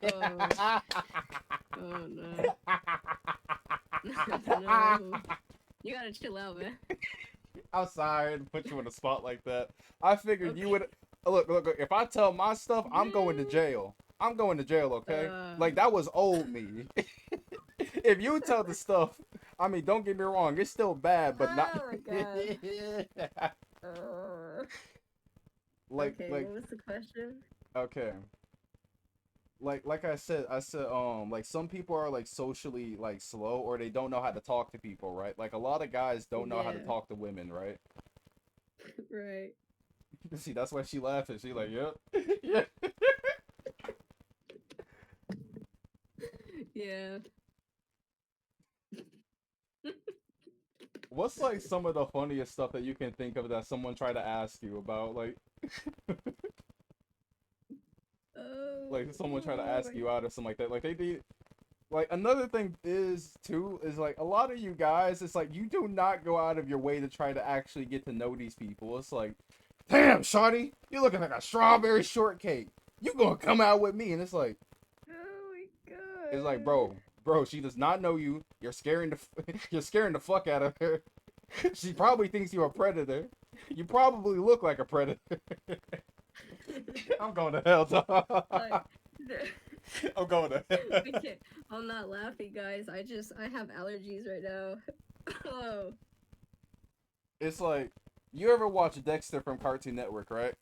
[SPEAKER 2] Oh, oh no. No. You gotta chill out, man.
[SPEAKER 1] I'm sorry to put you in a spot like that. I figured you
[SPEAKER 2] Okay.
[SPEAKER 1] would look. If I tell my stuff, I'm going to jail. I'm going to jail. Okay,
[SPEAKER 2] Uh,
[SPEAKER 1] like that was old me. If you tell the stuff, I mean, don't get me wrong, it's still bad, but not
[SPEAKER 2] oh my god. Uh, okay,
[SPEAKER 1] like
[SPEAKER 2] what was the question?
[SPEAKER 1] okay. Like I said like some people are like socially like slow or they don't know how to talk to people, right? Like a lot of guys don't know how to
[SPEAKER 2] Yeah,
[SPEAKER 1] talk to women, right?
[SPEAKER 2] right.
[SPEAKER 1] See, that's why she laughing. She like, yep. Yeah.
[SPEAKER 2] Yeah.
[SPEAKER 1] What's like some of the funniest stuff that you can think of that someone tried to ask you about? Like someone tried to
[SPEAKER 2] Oh
[SPEAKER 1] ask
[SPEAKER 2] my.
[SPEAKER 1] you out or something like that. Like they did. Like another thing is too is like a lot of you guys. It's like you do not go out of your way to try to actually get to know these people. It's like, damn, shawty, you looking like a strawberry shortcake. You gonna come out with me? And
[SPEAKER 2] Oh my
[SPEAKER 1] it's like,
[SPEAKER 2] god.
[SPEAKER 1] bro, she does not know you. You're scaring you're scaring the fuck out of her. She probably thinks you're a predator. You probably look like a predator. I'm going to hell,
[SPEAKER 2] Like,
[SPEAKER 1] dog. I'm going to hell.
[SPEAKER 2] I can't. I'm not laughing, guys. I have allergies right now. Oh.
[SPEAKER 1] It's like, you ever watch Dexter from Cartoon Network, right?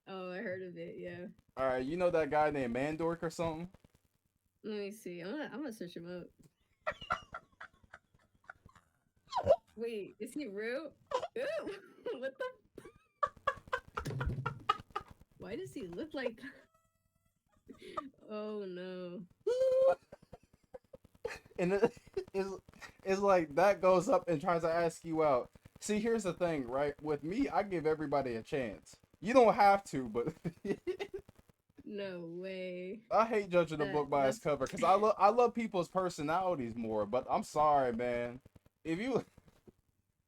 [SPEAKER 2] Oh, I heard of it. Yeah.
[SPEAKER 1] All right, you know that guy named Mandork or something?
[SPEAKER 2] Let me see. I'm gonna search him up. Wait, is he real? Ew, what the? Why does he look like that? Oh no.
[SPEAKER 1] And it's like that goes up and tries to ask you out. See, here's the thing, right? With me, I give everybody a chance. You don't have to, but
[SPEAKER 2] No way.
[SPEAKER 1] I hate judging a book by its
[SPEAKER 2] That's
[SPEAKER 1] cover because I love people's personalities more. But I'm sorry, man. If you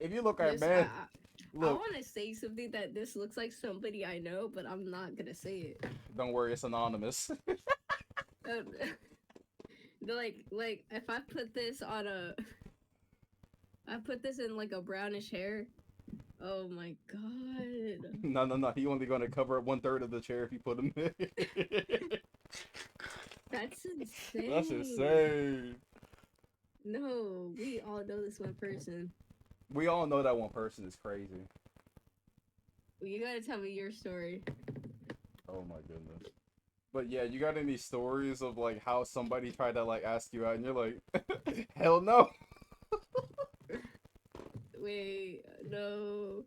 [SPEAKER 1] if you look at
[SPEAKER 2] this.
[SPEAKER 1] man,
[SPEAKER 2] I
[SPEAKER 1] look,
[SPEAKER 2] want to say something that this looks like somebody I know, but I'm not gonna say it.
[SPEAKER 1] don't worry, it's anonymous.
[SPEAKER 2] Um, like if I put this on I put this in like a brownish hair. Oh my god.
[SPEAKER 1] No. He only gonna cover 1/3 of the chair if you put him there.
[SPEAKER 2] That's insane.
[SPEAKER 1] That's insane.
[SPEAKER 2] No, we all know this one person.
[SPEAKER 1] We all know that one person is crazy.
[SPEAKER 2] You gotta tell me your story.
[SPEAKER 1] Oh my goodness. But yeah, you got any stories of like how somebody tried to like ask you out and you're like, hell no.
[SPEAKER 2] Wait, no.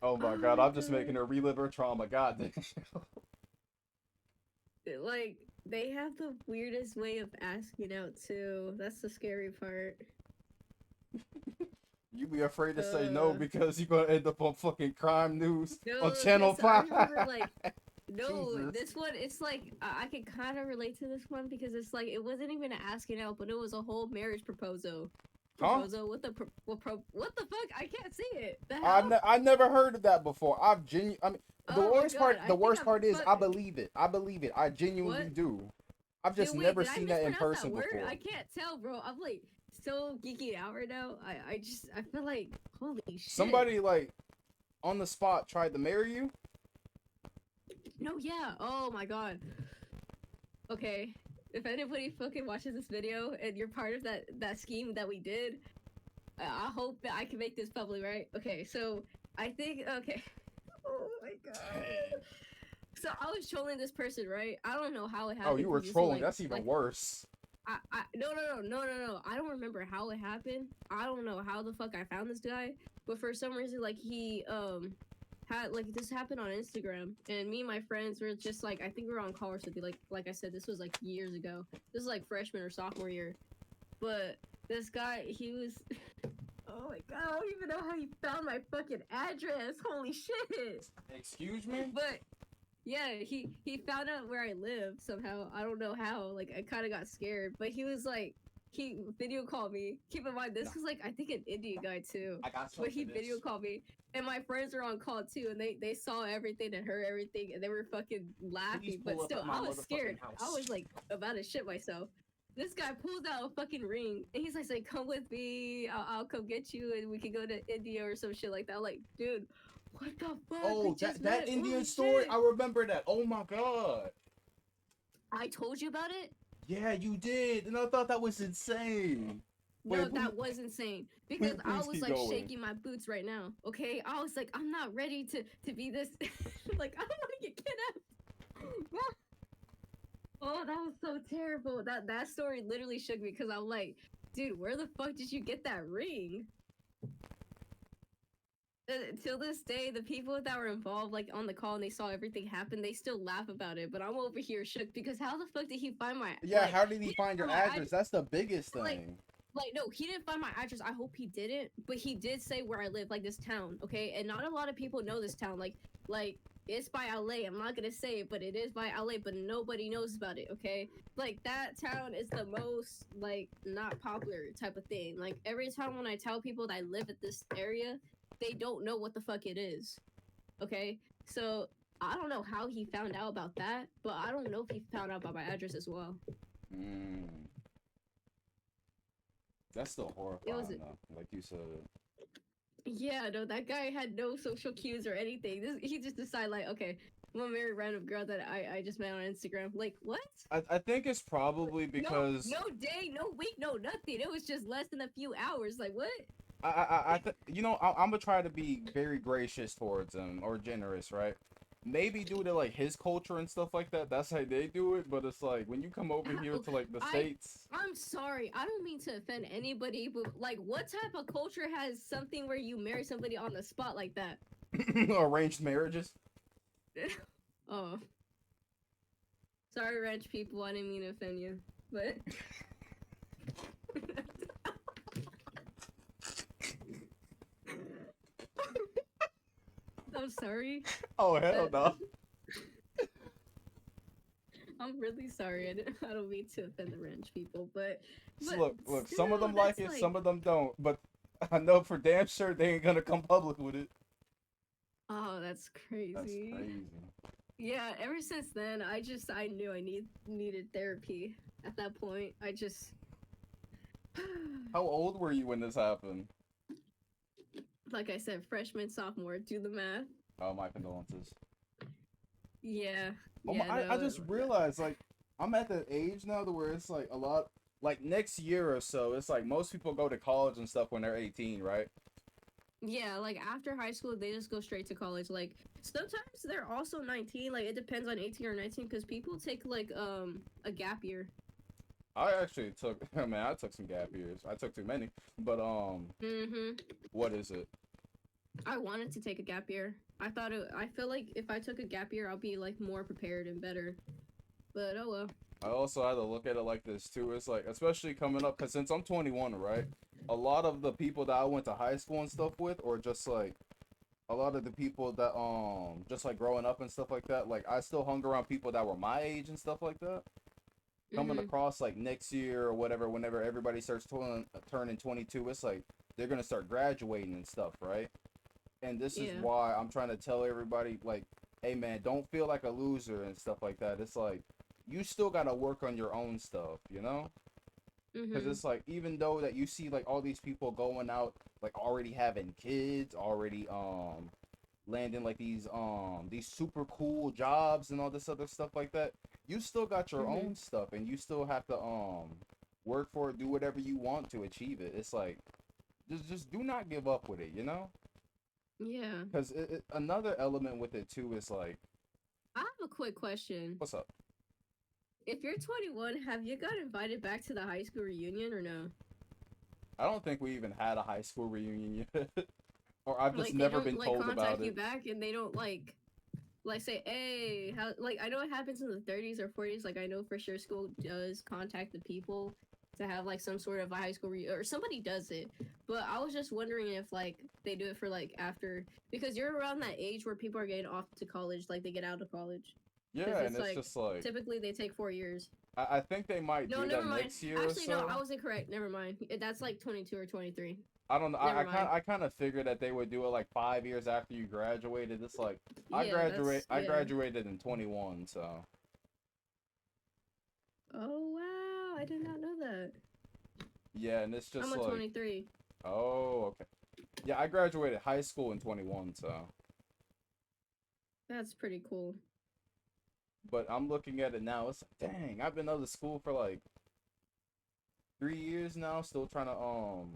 [SPEAKER 1] Oh my god, I'm just making her relive her trauma. God damn.
[SPEAKER 2] Like, they have the weirdest way of asking out too. That's the scary part.
[SPEAKER 1] You be afraid to say no because you're gonna end up on fucking crime news
[SPEAKER 2] No,
[SPEAKER 1] on Channel 5.
[SPEAKER 2] I remember, like, no,
[SPEAKER 1] Jesus.
[SPEAKER 2] this one, it's like, I can kind of relate to this one because it's like, it wasn't even asking out, but it was a whole marriage proposal.
[SPEAKER 1] Huh?
[SPEAKER 2] What the fuck? I can't see it. The hell?
[SPEAKER 1] I never heard of that before. I mean, the
[SPEAKER 2] Oh my
[SPEAKER 1] worst part,
[SPEAKER 2] God, I
[SPEAKER 1] the
[SPEAKER 2] think
[SPEAKER 1] worst part is I
[SPEAKER 2] fuck-
[SPEAKER 1] believe it. I believe it. I genuinely
[SPEAKER 2] What?
[SPEAKER 1] do. I've just
[SPEAKER 2] Dude, wait,
[SPEAKER 1] never
[SPEAKER 2] did I
[SPEAKER 1] seen that in
[SPEAKER 2] mispronounce
[SPEAKER 1] person
[SPEAKER 2] word?
[SPEAKER 1] before.
[SPEAKER 2] I can't tell, bro. I'm like so geeky out right now. I feel like holy shit.
[SPEAKER 1] Somebody like on the spot tried to marry you.
[SPEAKER 2] No, yeah. Oh my god. Okay. If anybody fucking watches this video and you're part of that scheme that we did, I hope that I can make this public, right? Okay, so I think okay. Oh my god. So I was trolling this person, right? I don't know how it happened.
[SPEAKER 1] Oh, you were
[SPEAKER 2] 'cause this is,
[SPEAKER 1] trolling.
[SPEAKER 2] like-
[SPEAKER 1] That's even
[SPEAKER 2] like,
[SPEAKER 1] worse.
[SPEAKER 2] no. I don't remember how it happened. I don't know how the fuck I found this guy, but for some reason, like he had like this happened on Instagram, and me and my friends were just like I think we were on call or something. Like I said, this was like years ago. This is like freshman or sophomore year, but this guy he was. Oh my god! I don't even know how he found my fucking address. Holy shit!
[SPEAKER 1] Excuse me?
[SPEAKER 2] But yeah, he found out where I live somehow. I don't know how. Like I kind of got scared, but he was like, he video called me. Keep in mind, this was like I think an Indian guy too.
[SPEAKER 1] I got
[SPEAKER 2] But he video called me, and my friends were on call too, and they saw everything and heard everything, and they were fucking laughing. But
[SPEAKER 1] pull up
[SPEAKER 2] still,
[SPEAKER 1] at my
[SPEAKER 2] I was
[SPEAKER 1] motherfucking
[SPEAKER 2] scared.
[SPEAKER 1] house.
[SPEAKER 2] I was like about to shit myself. This guy pulls out a fucking ring, and he's like, "Come with me. I'll come get you, and we can go to India or some shit like that." I'm like, dude, what the fuck?
[SPEAKER 1] Oh,
[SPEAKER 2] We just
[SPEAKER 1] that
[SPEAKER 2] met.
[SPEAKER 1] Indian
[SPEAKER 2] Holy
[SPEAKER 1] story.
[SPEAKER 2] shit.
[SPEAKER 1] I remember that. Oh my god.
[SPEAKER 2] I told you about it.
[SPEAKER 1] Yeah, you did, and I thought that was insane.
[SPEAKER 2] No,
[SPEAKER 1] Wait,
[SPEAKER 2] that was insane because I
[SPEAKER 1] please
[SPEAKER 2] was
[SPEAKER 1] keep
[SPEAKER 2] like
[SPEAKER 1] going.
[SPEAKER 2] shaking my boots right now. Okay, I was like, I'm not ready to be this. Like, I don't want to get kidnapped. Oh, that was so terrible. That story literally shook me because I'm like, dude, where the fuck did you get that ring? Till this day, the people that were involved, like on the call, and they saw everything happen, they still laugh about it. But I'm over here shook because how the fuck did he find my?
[SPEAKER 1] Yeah,
[SPEAKER 2] like,
[SPEAKER 1] how did he find your
[SPEAKER 2] my
[SPEAKER 1] address? That's the biggest thing.
[SPEAKER 2] like, no, he didn't find my address. I hope he didn't, but he did say where I live, like this town, okay? And not a lot of people know this town. Like it's by LA. I'm not gonna say it, but it is by LA, but nobody knows about it, okay? Like that town is the most like not popular type of thing. Like every time when I tell people that I live at this area, they don't know what the fuck it is. Okay? So I don't know how he found out about that, but I don't know if he found out about my address as well.
[SPEAKER 1] Mm. That's still
[SPEAKER 2] It was
[SPEAKER 1] horrifying, though. Like you said.
[SPEAKER 2] Yeah, no, that guy had no social cues or anything. He just decided like, okay, I'm gonna marry a random girl that I just met on Instagram. Like, what?
[SPEAKER 1] I think it's probably because
[SPEAKER 2] No day, no week, no nothing. It was just less than a few hours. Like, what?
[SPEAKER 1] you know, I'm gonna try to be very gracious towards him or generous, right? Maybe due to like his culture and stuff like that, that's how they do it. But it's like when you come over here to like the states,
[SPEAKER 2] I'm sorry. I don't mean to offend anybody, but like, what type of culture has something where you marry somebody on the spot like that?
[SPEAKER 1] arranged marriages.
[SPEAKER 2] Oh, sorry, ranch people. I didn't mean to offend you, but. I'm sorry.
[SPEAKER 1] Oh hell no!
[SPEAKER 2] I'm really sorry. I don't mean to offend the ranch people, but
[SPEAKER 1] Look,
[SPEAKER 2] still,
[SPEAKER 1] some of them like it,
[SPEAKER 2] like,
[SPEAKER 1] some of them don't. But I know for damn sure they ain't gonna come public with it.
[SPEAKER 2] oh, that's crazy.
[SPEAKER 1] That's crazy.
[SPEAKER 2] Yeah, ever since then, I knew I needed therapy. At that point, I just.
[SPEAKER 1] How old were you when this happened?
[SPEAKER 2] Like I said, freshman, sophomore. Do the math.
[SPEAKER 1] Oh, my condolences.
[SPEAKER 2] Yeah.
[SPEAKER 1] Oh
[SPEAKER 2] Yeah.
[SPEAKER 1] my, I just realized, like, I'm at the age now to where it's like a lot, like next year or so, it's like most people go to college and stuff when they're 18, right?
[SPEAKER 2] Yeah, like after high school, they just go straight to college. Like sometimes they're also 19. Like it depends on 18 or 19 because people take like a gap year.
[SPEAKER 1] I actually took, man, I took some gap years. I took too many, but what is it?
[SPEAKER 2] I wanted to take a gap year. I feel like if I took a gap year, I'll be like more prepared and better. But oh well.
[SPEAKER 1] I also had to look at it like this too. It's like, especially coming up, because since I'm 21, right? A lot of the people that I went to high school and stuff with, or just like a lot of the people that just like growing up and stuff like that, like I still hung around people that were my age and stuff like that. Coming across like next year or whatever, whenever everybody starts turning 22, it's like they're gonna start graduating and stuff, right? And this is why I'm trying to tell everybody, like, hey man, don't feel like a loser and stuff like that. It's like you still gotta work on your own stuff, you know? Because it's like, even though that you see like all these people going out, like already having kids, already landing like these super cool jobs and all this other stuff like that, you still got your own stuff and you still have to work for it, do whatever you want to achieve it. It's like just do not give up with it, you know?
[SPEAKER 2] Yeah.
[SPEAKER 1] Because another element with it too is like,
[SPEAKER 2] I have a quick question.
[SPEAKER 1] what's up?
[SPEAKER 2] If you're 21, have you got invited back to the high school reunion or no?
[SPEAKER 1] I don't think we even had a high school reunion yet. Or I've just
[SPEAKER 2] like,
[SPEAKER 1] never been
[SPEAKER 2] like,
[SPEAKER 1] told about
[SPEAKER 2] contact you
[SPEAKER 1] it.
[SPEAKER 2] back and they don't like say, hey, how, like, I know it happens in the 30s or 40s. Like, I know for sure school does contact the people to have like some sort of a high school or somebody does it. But I was just wondering if like they do it for like after, because you're around that age where people are getting off to college, like they get out of college.
[SPEAKER 1] Yeah, and it's
[SPEAKER 2] like,
[SPEAKER 1] just like,
[SPEAKER 2] typically they take 4 years.
[SPEAKER 1] I think they might do that next year
[SPEAKER 2] Actually,
[SPEAKER 1] or so.
[SPEAKER 2] no, I was incorrect. Never mind. That's like 22 or 23.
[SPEAKER 1] I don't know. I kind of figured that they would do it like 5 years after you graduated. It's like I graduated in 21, so.
[SPEAKER 2] Oh wow, I did not know that.
[SPEAKER 1] Yeah, and it's just
[SPEAKER 2] I'm
[SPEAKER 1] like
[SPEAKER 2] 23.
[SPEAKER 1] Oh, okay. Yeah, I graduated high school in 21, so.
[SPEAKER 2] That's pretty cool.
[SPEAKER 1] But I'm looking at it now. It's like, dang, I've been out of school for like 3 years now, still trying to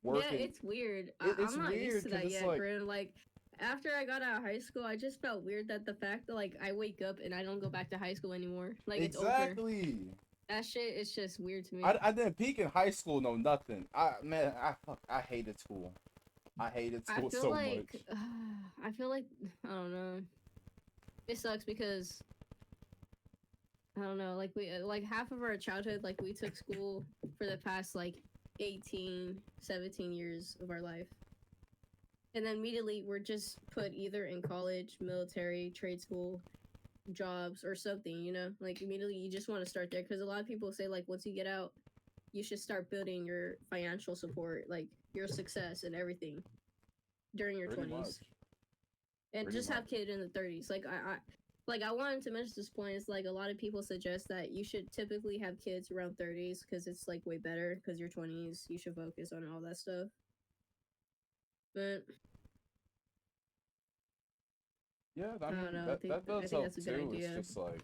[SPEAKER 1] work.
[SPEAKER 2] Yeah, it's weird.
[SPEAKER 1] It's
[SPEAKER 2] I'm not
[SPEAKER 1] weird
[SPEAKER 2] used to that yet,
[SPEAKER 1] like,
[SPEAKER 2] Grin. Like, after I got out of high school, I just felt weird that the fact that like I wake up and I don't go back to high school anymore. Like,
[SPEAKER 1] exactly.
[SPEAKER 2] It's over. That shit is just weird to me.
[SPEAKER 1] I didn't peak in high school, no nothing. I hated school. I hated school so much.
[SPEAKER 2] I feel like I don't know. It sucks because I don't know. Like we like half of our childhood, like we took school for the past like 18, 17 years of our life. And then immediately we're just put either in college, military, trade school, jobs, or something, you know? Like immediately you just want to start there because a lot of people say like once you get out, you should start building your financial support, like your success and everything during your 20s. and
[SPEAKER 1] pretty
[SPEAKER 2] just have
[SPEAKER 1] much.
[SPEAKER 2] kid in the 30s. Like I wanted to mention this point. It's like a lot of people suggest that you should typically have kids around 30s because it's like way better because your 20s you should focus on all that stuff. But
[SPEAKER 1] Yeah, I
[SPEAKER 2] I don't
[SPEAKER 1] mean
[SPEAKER 2] know.
[SPEAKER 1] that
[SPEAKER 2] I
[SPEAKER 1] does
[SPEAKER 2] think
[SPEAKER 1] help
[SPEAKER 2] that's a good
[SPEAKER 1] too. It's
[SPEAKER 2] idea.
[SPEAKER 1] just like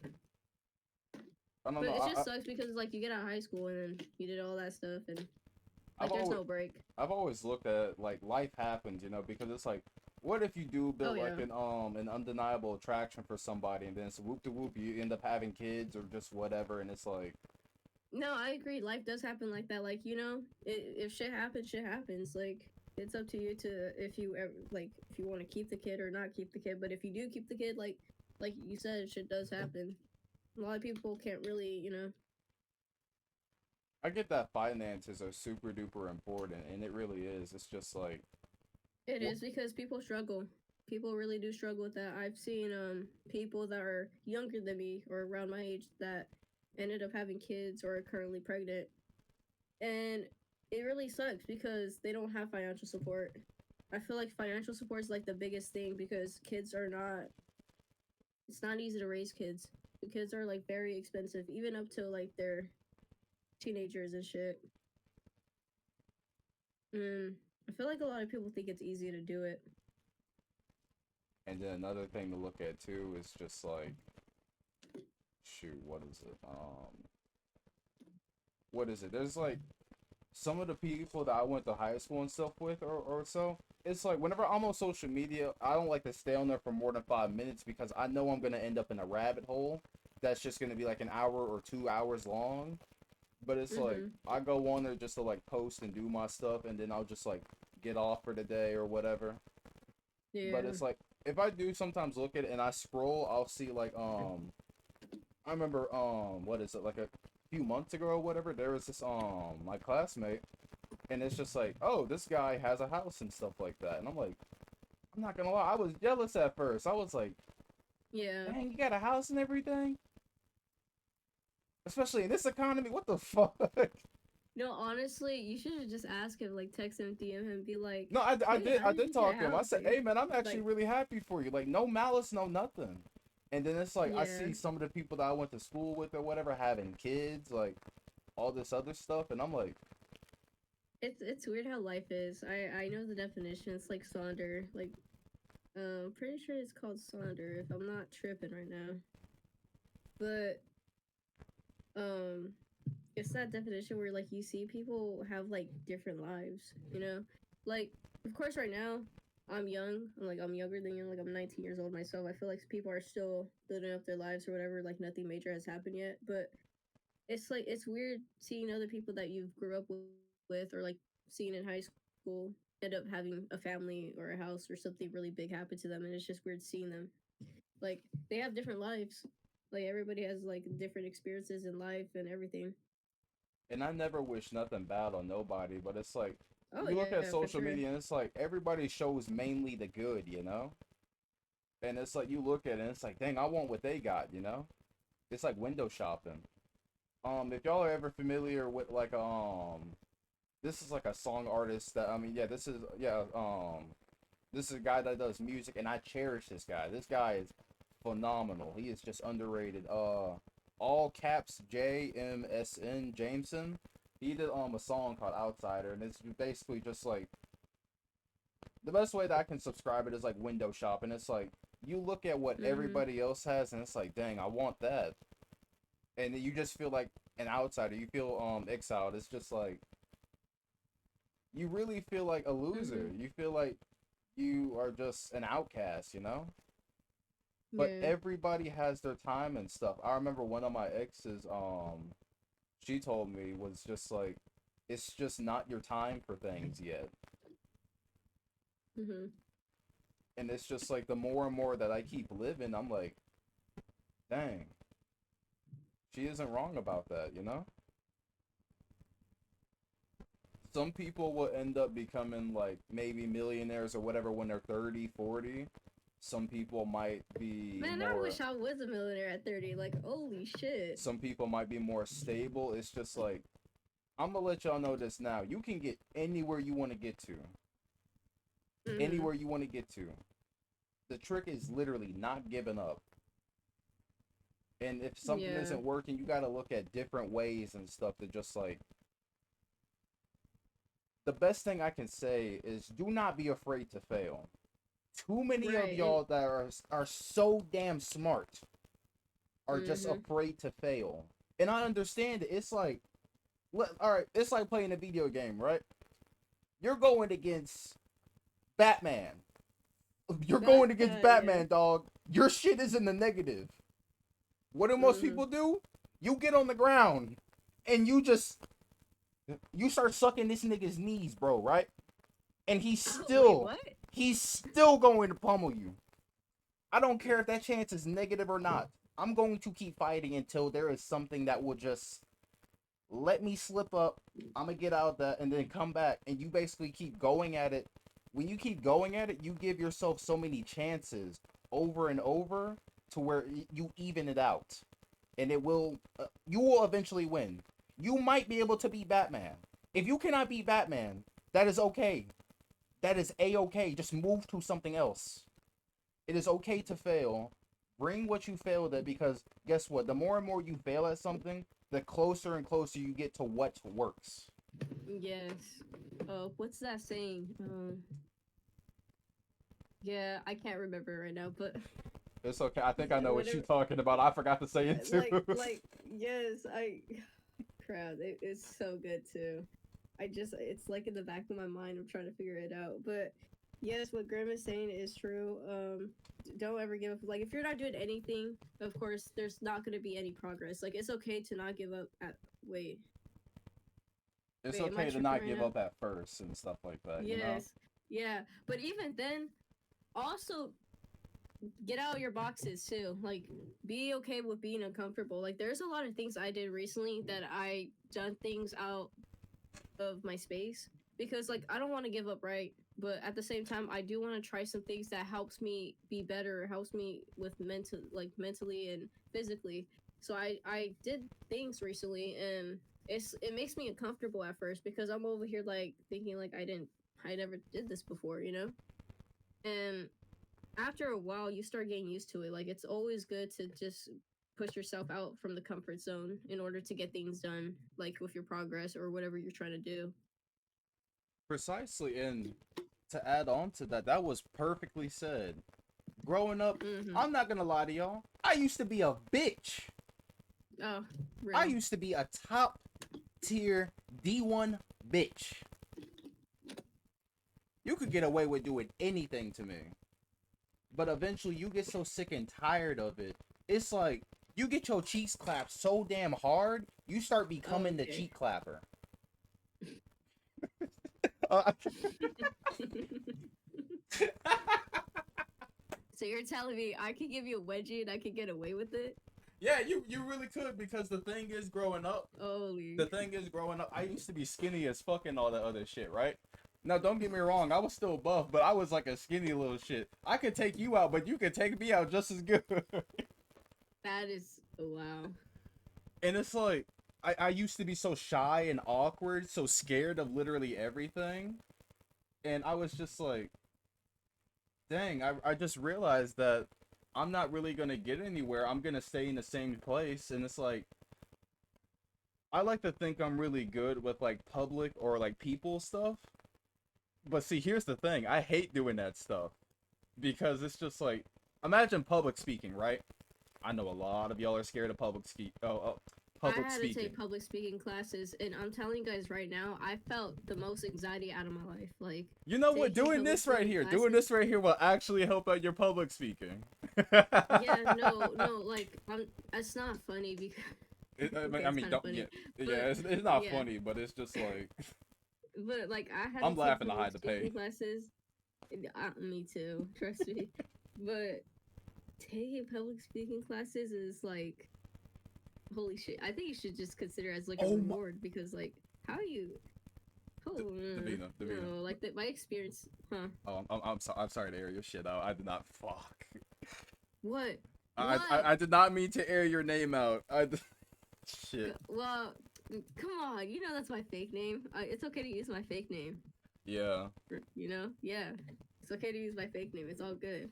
[SPEAKER 1] I don't
[SPEAKER 2] But
[SPEAKER 1] know.
[SPEAKER 2] it just sucks because like you get out of high school and then you did all that stuff and
[SPEAKER 1] I've
[SPEAKER 2] like there's
[SPEAKER 1] always
[SPEAKER 2] no break.
[SPEAKER 1] I've always looked at like life happens, you know, because it's like, what if you do
[SPEAKER 2] Oh
[SPEAKER 1] build like
[SPEAKER 2] yeah.
[SPEAKER 1] an undeniable attraction for somebody, and then it's whoop de whoop, you end up having kids or just whatever, and it's like,
[SPEAKER 2] No, I agree. Life does happen like that. Like if shit happens, shit happens. Like it's up to you to if you ever like if you want to keep the kid or not keep the kid. But if you do keep the kid, like you said, shit does happen. A lot of people can't really,
[SPEAKER 1] I get that finances are super duper important, and it really is. It's just like,
[SPEAKER 2] It
[SPEAKER 1] what?
[SPEAKER 2] is because people struggle. People really do struggle with that. I've seen people that are younger than me or around my age that ended up having kids or are currently pregnant, and it really sucks because they don't have financial support. I feel like financial support is like the biggest thing because kids are not. It's not easy to raise kids. The kids are like very expensive, even up to like they're teenagers and shit. Mm, I feel like a lot of people think it's easy to do it.
[SPEAKER 1] And then another thing to look at too is just like, shoot, what is it? What is it? There's like some of the people that I went to high school and stuff with, or so. It's like whenever I'm on social media, I don't like to stay on there for more than 5 minutes because I know I'm gonna end up in a rabbit hole that's just gonna be like an hour or 2 hours long. But it's like
[SPEAKER 2] Mhm.
[SPEAKER 1] I go on there just to like post and do my stuff, and then I'll just like get off for the day or whatever. But
[SPEAKER 2] Yeah.
[SPEAKER 1] it's like if I do sometimes look at it and I scroll, I'll see like I remember what is it, like a few months ago or whatever, there was this my classmate, and it's just like, oh, this guy has a house and stuff like that, and I'm like, I'm not gonna lie, I was jealous at first. I was like,
[SPEAKER 2] Yeah.
[SPEAKER 1] dang, you got a house and everything, especially in this economy. What the fuck?
[SPEAKER 2] No, honestly, you should have just asked him, like, text him, DM him, be like,
[SPEAKER 1] No,
[SPEAKER 2] "Hey, how
[SPEAKER 1] I
[SPEAKER 2] did
[SPEAKER 1] did
[SPEAKER 2] you get a
[SPEAKER 1] talk to him. I
[SPEAKER 2] house?"
[SPEAKER 1] said, hey man, I'm actually
[SPEAKER 2] Like,
[SPEAKER 1] really happy for you. Like no malice, no nothing. And then it's like I
[SPEAKER 2] yeah,
[SPEAKER 1] see some of the people that I went to school with or whatever having kids, like all this other stuff, and I'm like,
[SPEAKER 2] it's weird how life is. I know the definition. It's like Sonder. Like, pretty sure it's called Sonder if I'm not tripping right now. But um, it's that definition where like you see people have like different lives. Like of course right now I'm young. I'm younger than you. Like I'm 19 years old myself. I feel like people are still building up their lives or whatever. Like nothing major has happened yet. But it's like it's weird seeing other people that you've grew up with or like seeing in high school end up having a family or a house or something really big happen to them, and it's just weird seeing them. Like they have different lives. Like everybody has like different experiences in life and everything.
[SPEAKER 1] and I never wish nothing bad on nobody, but it's like
[SPEAKER 2] Oh
[SPEAKER 1] you look at
[SPEAKER 2] yeah, for
[SPEAKER 1] social
[SPEAKER 2] sure.
[SPEAKER 1] media and it's like everybody shows mainly the good, you know? And it's like you look at it and it's like, dang, I want what they got, you know? It's like window shopping. If y'all are ever familiar with like this is like a song artist that I mean, yeah, this is a guy that does music, and I cherish this guy. This guy is phenomenal. He is just underrated. All caps JMSN Jameson. He did a song called Outsider, and it's basically just like the best way that I can subscribe it is like window shopping. It's like you look at what
[SPEAKER 2] Mhm.
[SPEAKER 1] everybody else has, and it's like, dang, I want that, and you just feel like an outsider. You feel exiled. It's just like you really feel like a loser.
[SPEAKER 2] Mhm.
[SPEAKER 1] You feel like you are just an outcast, you know? But
[SPEAKER 2] Yeah.
[SPEAKER 1] everybody has their time and stuff. I remember one of my exes, she told me was just like, it's just not your time for things yet.
[SPEAKER 2] Mhm.
[SPEAKER 1] And it's just like the more and more that I keep living, I'm like, dang, she isn't wrong about that, you know? Some people will end up becoming like maybe millionaires or whatever when they're 30, 40. Some people might be
[SPEAKER 2] Man, I
[SPEAKER 1] more
[SPEAKER 2] wish I was a millionaire at 30. Like, holy shit.
[SPEAKER 1] some people might be more stable. It's just like I'm gonna let y'all know this now. You can get anywhere you want to get to.
[SPEAKER 2] Mhm.
[SPEAKER 1] Anywhere you want to get to. The trick is literally not giving up. And if something
[SPEAKER 2] Yeah.
[SPEAKER 1] isn't working, you got to look at different ways and stuff to just like the best thing I can say is do not be afraid to fail. Too many of
[SPEAKER 2] Right. And
[SPEAKER 1] y'all that are so damn smart are just
[SPEAKER 2] mhm.
[SPEAKER 1] afraid to fail. And I understand it. It's like all right, it's like playing a video game, right? You're going against Batman. You're going against
[SPEAKER 2] Yeah.
[SPEAKER 1] Batman, dog. Your shit is in the negative. What do most
[SPEAKER 2] Mhm.
[SPEAKER 1] people do? You get on the ground and you start sucking this nigga's knees, bro, right? And
[SPEAKER 2] Wait, what?
[SPEAKER 1] he's still going to pummel you. I don't care if that chance is negative or not. I'm going to keep fighting until there is something that will just let me slip up. I'm gonna get out of that and then come back. And you basically keep going at it. When you keep going at it, you give yourself so many chances over and over to where you even it out, and you will eventually win. You might be able to beat Batman. If you cannot beat Batman, that is okay. That is a-okay. Just move to something else. It is okay to fail. Bring what you failed at, because guess what? The more and more you fail at something, the closer and closer you get to what works.
[SPEAKER 2] Yes. Oh, what's that saying? Yeah, I can't remember right now, but
[SPEAKER 1] It's okay. I think I know what you're
[SPEAKER 2] whatever.
[SPEAKER 1] talking about. I forgot to say it too.
[SPEAKER 2] Like, yes, crap, it's so good too. It's like in the back of my mind. I'm trying to figure it out, but yes, what Grim is saying is true. Don't ever give up. Like, if you're not doing anything, of course, there's not going to be any progress. Like, it's okay to not give up at. Wait,
[SPEAKER 1] It's
[SPEAKER 2] am I
[SPEAKER 1] okay to
[SPEAKER 2] tripping
[SPEAKER 1] not
[SPEAKER 2] right
[SPEAKER 1] give
[SPEAKER 2] now?
[SPEAKER 1] up at first and stuff like that, you know?
[SPEAKER 2] Yes, yeah, but even then, also get out your boxes too. Like, be okay with being uncomfortable. Like, there's a lot of things I did recently that I done things out of my space because, like, I don't want to give up, right? But at the same time, I do want to try some things that helps me be better, helps me with mentally and physically. So I did things recently, and it makes me uncomfortable at first because I'm over here like thinking like I never did this before, you know. And after a while you start getting used to it. Like, it's always good to just push yourself out from the comfort zone in order to get things done, like with your progress or whatever you're trying to do.
[SPEAKER 1] Precisely. And to add on to that, that was perfectly said. Growing up,
[SPEAKER 2] Mm-hmm.
[SPEAKER 1] I'm not gonna lie to y'all. I used to be a bitch.
[SPEAKER 2] Oh,
[SPEAKER 1] I
[SPEAKER 2] real.
[SPEAKER 1] used to be a top tier D1 bitch. You could get away with doing anything to me. But eventually you get so sick and tired of it. It's like you get your cheeks clapped so damn hard, you start
[SPEAKER 2] Oh,
[SPEAKER 1] becoming the
[SPEAKER 2] okay.
[SPEAKER 1] cheek clapper. Uh,
[SPEAKER 2] So you're telling me I could give you a wedgie and I could get away with it?
[SPEAKER 1] yeah, you really could, because the thing is growing up,
[SPEAKER 2] Holy.
[SPEAKER 1] I used to be skinny as fucking all that other shit, right? Now, don't get me wrong, I was still buff, but I was like a skinny little shit. I could take you out, but you could take me out just as good.
[SPEAKER 2] That is, wow.
[SPEAKER 1] And it's like, I used to be so shy and awkward, so scared of literally everything. And I was just like, dang, I just realized that I'm not really gonna get anywhere. I'm gonna stay in the same place. And it's like, I like to think I'm really good with like public or like people stuff. But see, here's the thing. I hate doing that stuff because it's just like, imagine public speaking, right? I know a lot of y'all are scared of
[SPEAKER 2] I
[SPEAKER 1] public
[SPEAKER 2] had to
[SPEAKER 1] speaking.
[SPEAKER 2] take public speaking classes, and I'm telling you guys right now, I felt the most anxiety out of my life. Like,
[SPEAKER 1] You know what?
[SPEAKER 2] taking public speaking
[SPEAKER 1] Doing
[SPEAKER 2] classes.
[SPEAKER 1] this right here will actually help out your public speaking.
[SPEAKER 2] Yeah, no, no, like, it's not funny because okay,
[SPEAKER 1] I
[SPEAKER 2] it's
[SPEAKER 1] mean,
[SPEAKER 2] kind of
[SPEAKER 1] don't yeah,
[SPEAKER 2] funny,
[SPEAKER 1] yeah.
[SPEAKER 2] but
[SPEAKER 1] It's not
[SPEAKER 2] yeah,
[SPEAKER 1] funny, but it's just like
[SPEAKER 2] but like I had to
[SPEAKER 1] I'm
[SPEAKER 2] take
[SPEAKER 1] laughing to
[SPEAKER 2] public
[SPEAKER 1] hide the
[SPEAKER 2] speaking
[SPEAKER 1] pain.
[SPEAKER 2] classes. Me too, trust me. But taking public speaking classes is like, holy shit. I think you should just consider it as like a
[SPEAKER 1] Oh my,
[SPEAKER 2] reward because like how you oh
[SPEAKER 1] Davina.
[SPEAKER 2] no, like my experience, huh?
[SPEAKER 1] I'm sorry to air your shit out. I did not fuck.
[SPEAKER 2] What? What?
[SPEAKER 1] I did not mean to air your name out. Shit.
[SPEAKER 2] Well, come on. You know that's my fake name. It's okay to use my fake name.
[SPEAKER 1] Yeah.
[SPEAKER 2] You know? Yeah. It's okay to use my fake name. It's all good.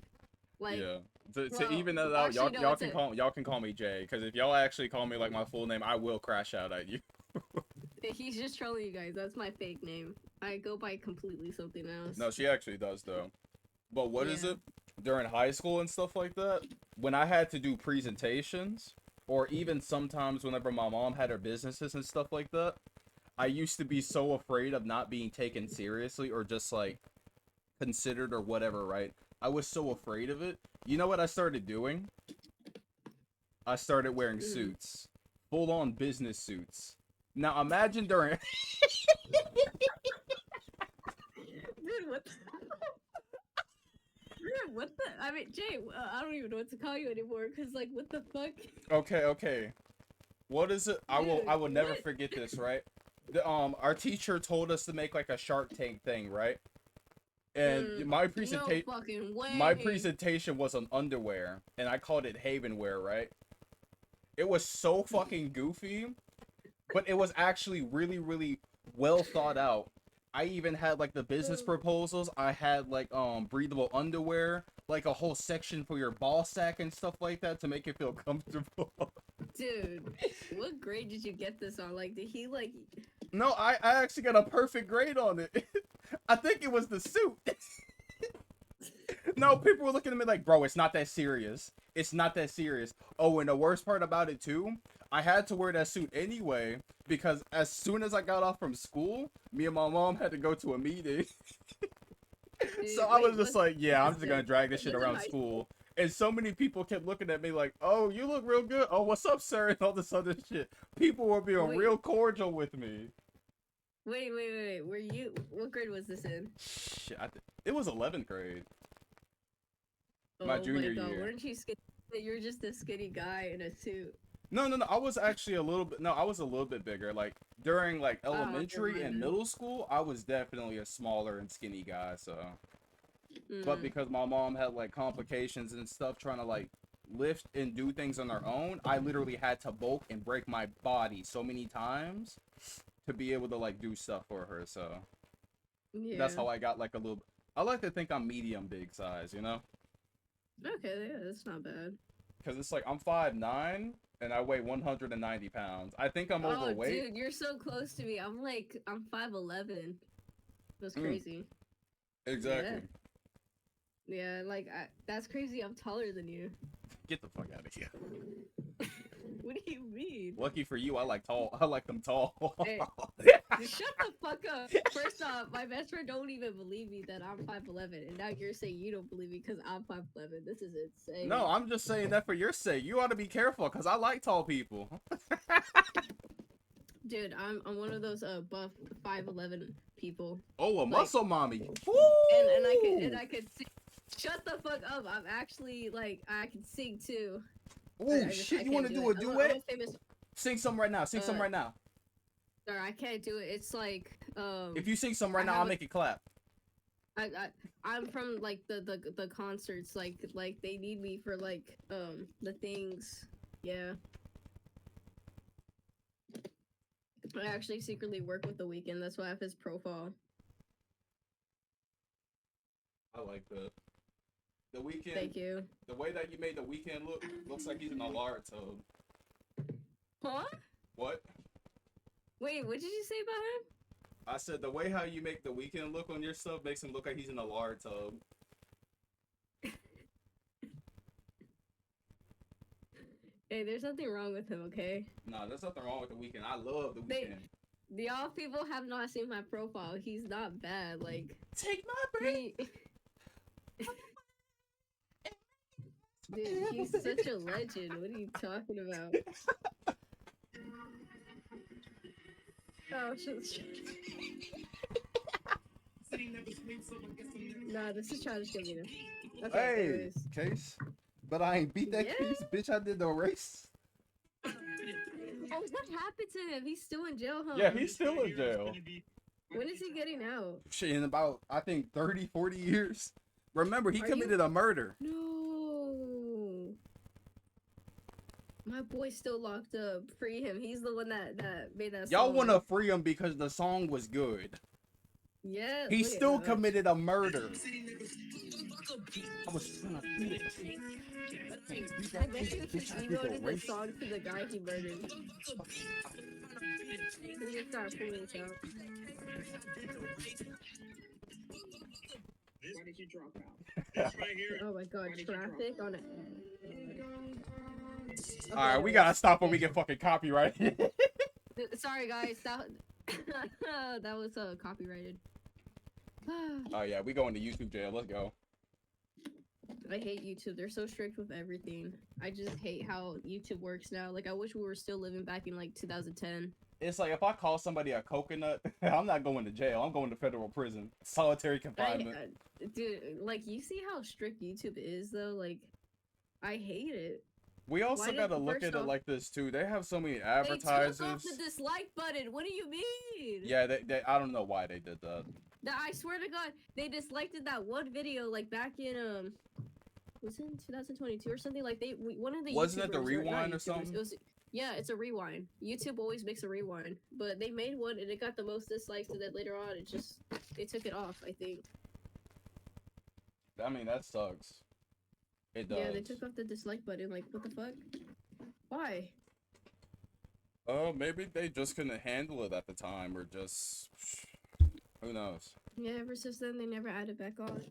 [SPEAKER 2] Like,
[SPEAKER 1] Yeah. To
[SPEAKER 2] bro,
[SPEAKER 1] even that
[SPEAKER 2] well,
[SPEAKER 1] out,
[SPEAKER 2] actually, no, it's a.
[SPEAKER 1] y'all can call me Jay, because if y'all actually call me like my full name, I will crash out at you.
[SPEAKER 2] He's just trolling you guys. That's my fake name. I go by completely something else.
[SPEAKER 1] No, she actually does though. But what is
[SPEAKER 2] Yeah.
[SPEAKER 1] it? During high school and stuff like that, when I had to do presentations, or even sometimes whenever my mom had her businesses and stuff like that, I used to be so afraid of not being taken seriously or just like considered or whatever, right? I was so afraid of it. You know what I started doing? I started wearing suits. Full on business suits. Now imagine during
[SPEAKER 2] Dude, what the? Dude, what the? I mean, Jay, I don't even know what to call you anymore. Cause like, what the fuck?
[SPEAKER 1] Okay. What is it? I will
[SPEAKER 2] Dude,
[SPEAKER 1] never
[SPEAKER 2] what?
[SPEAKER 1] forget this, right? Our teacher told us to make like a Shark Tank thing, right? And
[SPEAKER 2] No fucking
[SPEAKER 1] my
[SPEAKER 2] way.
[SPEAKER 1] presentation was on underwear, and I called it Havenwear, right? It was so fucking goofy, but it was actually really, really well thought out. I even had like the business proposals. I had like breathable underwear, like a whole section for your ball sack and stuff like that to make it feel comfortable.
[SPEAKER 2] Dude, what grade did you get this on? Like, did he like?
[SPEAKER 1] No, I actually got a perfect grade on it. I think it was the suit. No, people were looking at me like, bro, it's not that serious. It's not that serious. Oh, and the worst part about it too, I had to wear that suit anyway because as soon as I got off from school, me and my mom had to go to a meeting. So I was just like, yeah, I'm just gonna drag this shit around school. And so many people kept looking at me like, oh, you look real good. Oh, what's up, sir? And all this other shit. People were being real cordial with me.
[SPEAKER 2] Wait. Were you? What grade was this in?
[SPEAKER 1] Shit, it was 11th grade. My junior year.
[SPEAKER 2] Weren't you skinny? You're just a skinny guy in a suit.
[SPEAKER 1] No. I was actually a little bit. No, I was a little bit bigger. Like during like elementary and middle school, I was definitely a smaller and skinny guy. So, but because my mom had like complications and stuff, trying to like lift and do things on her own, I literally had to bulk and break my body so many times to be able to like do stuff for her. So, that's how I got like a little. I like to think I'm medium big size, you know.
[SPEAKER 2] Okay, yeah, that's not bad.
[SPEAKER 1] Because it's like I'm 5'9" and I weigh 190 pounds. I think I'm overweight.
[SPEAKER 2] Dude, you're so close to me. I'm 5'11". That's crazy.
[SPEAKER 1] Exactly.
[SPEAKER 2] Yeah, like that's crazy. I'm taller than you.
[SPEAKER 1] Get the fuck out of here.
[SPEAKER 2] What do you mean?
[SPEAKER 1] Lucky for you, I like tall. I like them tall.
[SPEAKER 2] Hey, shut the fuck up. First off, my best friend don't even believe me that I'm 5'11", and now you're saying you don't believe me because I'm 5'11". This is insane.
[SPEAKER 1] No, I'm just saying that for your sake. You ought to be careful because I like tall people.
[SPEAKER 2] Dude, I'm one of those buff 5'11" people.
[SPEAKER 1] Oh, a muscle mommy.
[SPEAKER 2] And I could sing. Shut the fuck up. I'm actually like I can sing too.
[SPEAKER 1] Oh shit! You want to do a duet? Sing some right now. Sing some right now.
[SPEAKER 2] Sorry, I can't do it. It's like
[SPEAKER 1] if you sing some right now, I'll make it clap.
[SPEAKER 2] I'm from like the concerts. Like they need me for like the things. Yeah. I actually secretly work with The Weeknd. That's why I have his profile.
[SPEAKER 1] I like that. The Weeknd.
[SPEAKER 2] Thank you.
[SPEAKER 1] The way that you made The Weeknd looks like he's in a lard tub.
[SPEAKER 2] Huh?
[SPEAKER 1] What?
[SPEAKER 2] Wait, what did you say about him?
[SPEAKER 1] I said the way how you make The Weeknd look on your stuff makes him look like he's in a lard tub.
[SPEAKER 2] Hey, there's nothing wrong with him, okay?
[SPEAKER 1] Nah, there's nothing wrong with The Weeknd. I love The Weeknd.
[SPEAKER 2] Y'all people have not seen my profile. He's not bad. Like,
[SPEAKER 1] take my breath.
[SPEAKER 2] Dude, he's such a legend. What are you talking about? Oh, shit. Nah, this is childish Gambino. Okay,
[SPEAKER 1] hey,
[SPEAKER 2] anyways.
[SPEAKER 1] Case. But I ain't beat that case, bitch. I did the race.
[SPEAKER 2] Oh, what happened to him? He's still in jail, huh?
[SPEAKER 1] Yeah, he's still in jail.
[SPEAKER 2] When is he getting out?
[SPEAKER 1] Shit, in about, I think, 30, 40 years. Remember, he committed a murder.
[SPEAKER 2] No. My boy's still locked up. Free him. He's the one that made that song.
[SPEAKER 1] Y'all want to free him because the song was good.
[SPEAKER 2] Yeah.
[SPEAKER 1] He still committed a murder. I was trying to do it.
[SPEAKER 2] I bet you should devoted the song to the guy he murdered. We just gotta pull this out.
[SPEAKER 3] Why did you drop out? This right here.
[SPEAKER 2] Oh my god, traffic on it. Okay,
[SPEAKER 1] Alright, we gotta stop when we get fucking copyrighted.
[SPEAKER 2] Sorry guys, that that was copyrighted.
[SPEAKER 1] Oh yeah, we going to YouTube jail. Let's go.
[SPEAKER 2] I hate YouTube. They're so strict with everything. I just hate how YouTube works now. Like, I wish we were still living back in like 2010.
[SPEAKER 1] It's like if I call somebody a coconut, I'm not going to jail. I'm going to federal prison, solitary confinement.
[SPEAKER 2] Dude, like, you see how strict YouTube is though? Like, I hate it.
[SPEAKER 1] We also gotta look at it like this too. They have so many advertisers.
[SPEAKER 2] They took off the dislike button. What do you mean?
[SPEAKER 1] Yeah, they I don't know why they did that.
[SPEAKER 2] I swear to God, they disliked that one video like back in was it in 2022 or something? Like one of the
[SPEAKER 1] wasn't it the
[SPEAKER 2] YouTubers,
[SPEAKER 1] rewind or
[SPEAKER 2] YouTubers,
[SPEAKER 1] something?
[SPEAKER 2] It was, yeah, it's a rewind. YouTube always makes a rewind, but they made one and it got the most dislikes, and then later on they took it off. I think.
[SPEAKER 1] I mean that sucks. It does.
[SPEAKER 2] Yeah, they took off the dislike button. Like, what the fuck? Why?
[SPEAKER 1] Oh, maybe they just couldn't handle it at the time, or just who knows.
[SPEAKER 2] Yeah, ever since then they never added back on.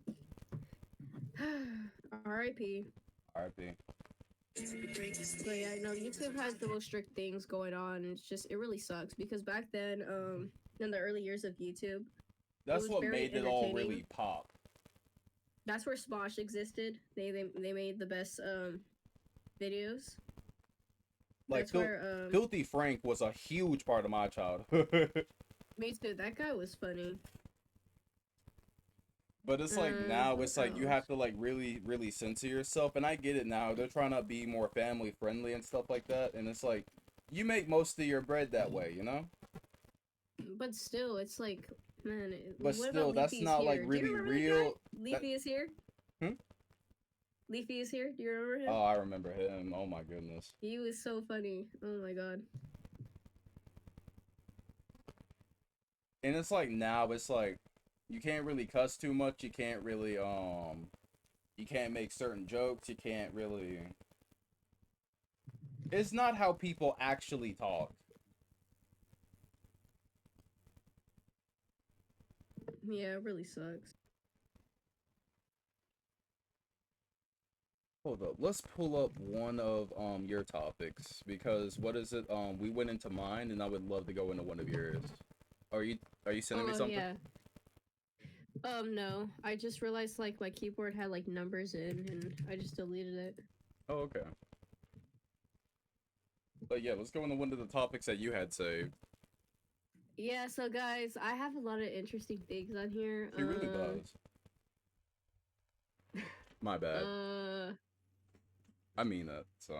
[SPEAKER 2] R.I.P.
[SPEAKER 1] R.I.P.
[SPEAKER 2] So yeah, no, YouTube has the most strict things going on. It really sucks because back then, in the early years of YouTube,
[SPEAKER 1] that's what made it all really pop.
[SPEAKER 2] That's where Smosh existed. They made the best videos.
[SPEAKER 1] Like Filthy Frank was a huge part of my childhood.
[SPEAKER 2] Me too. That guy was funny.
[SPEAKER 1] But it's like now it's like you have to like really censor yourself, and I get it now. They're trying to be more family friendly and stuff like that, and it's like you make most of your bread that way, you know?
[SPEAKER 2] But still, it's like, man.
[SPEAKER 1] But still, that's not like really real.
[SPEAKER 2] Leafy is here.
[SPEAKER 1] Hmm?
[SPEAKER 2] Leafy is here. Do you remember him?
[SPEAKER 1] Oh, I remember him. Oh my goodness.
[SPEAKER 2] He was so funny. Oh my god.
[SPEAKER 1] And it's like now it's like you can't really cuss too much. You can't really you can't make certain jokes. You can't really. It's not how people actually talk.
[SPEAKER 2] Yeah, it really sucks.
[SPEAKER 1] Hold up. Let's pull up one of your topics, because what is it? We went into mine, and I would love to go into one of yours. Are you sending me something?
[SPEAKER 2] Yeah. No. I just realized like my keyboard had like numbers in, and I just deleted it.
[SPEAKER 1] Oh, okay. But yeah, let's go into one of the topics that you had saved.
[SPEAKER 2] Yeah, so guys, I have a lot of interesting things on here.
[SPEAKER 1] She really does. My bad. I mean that, so.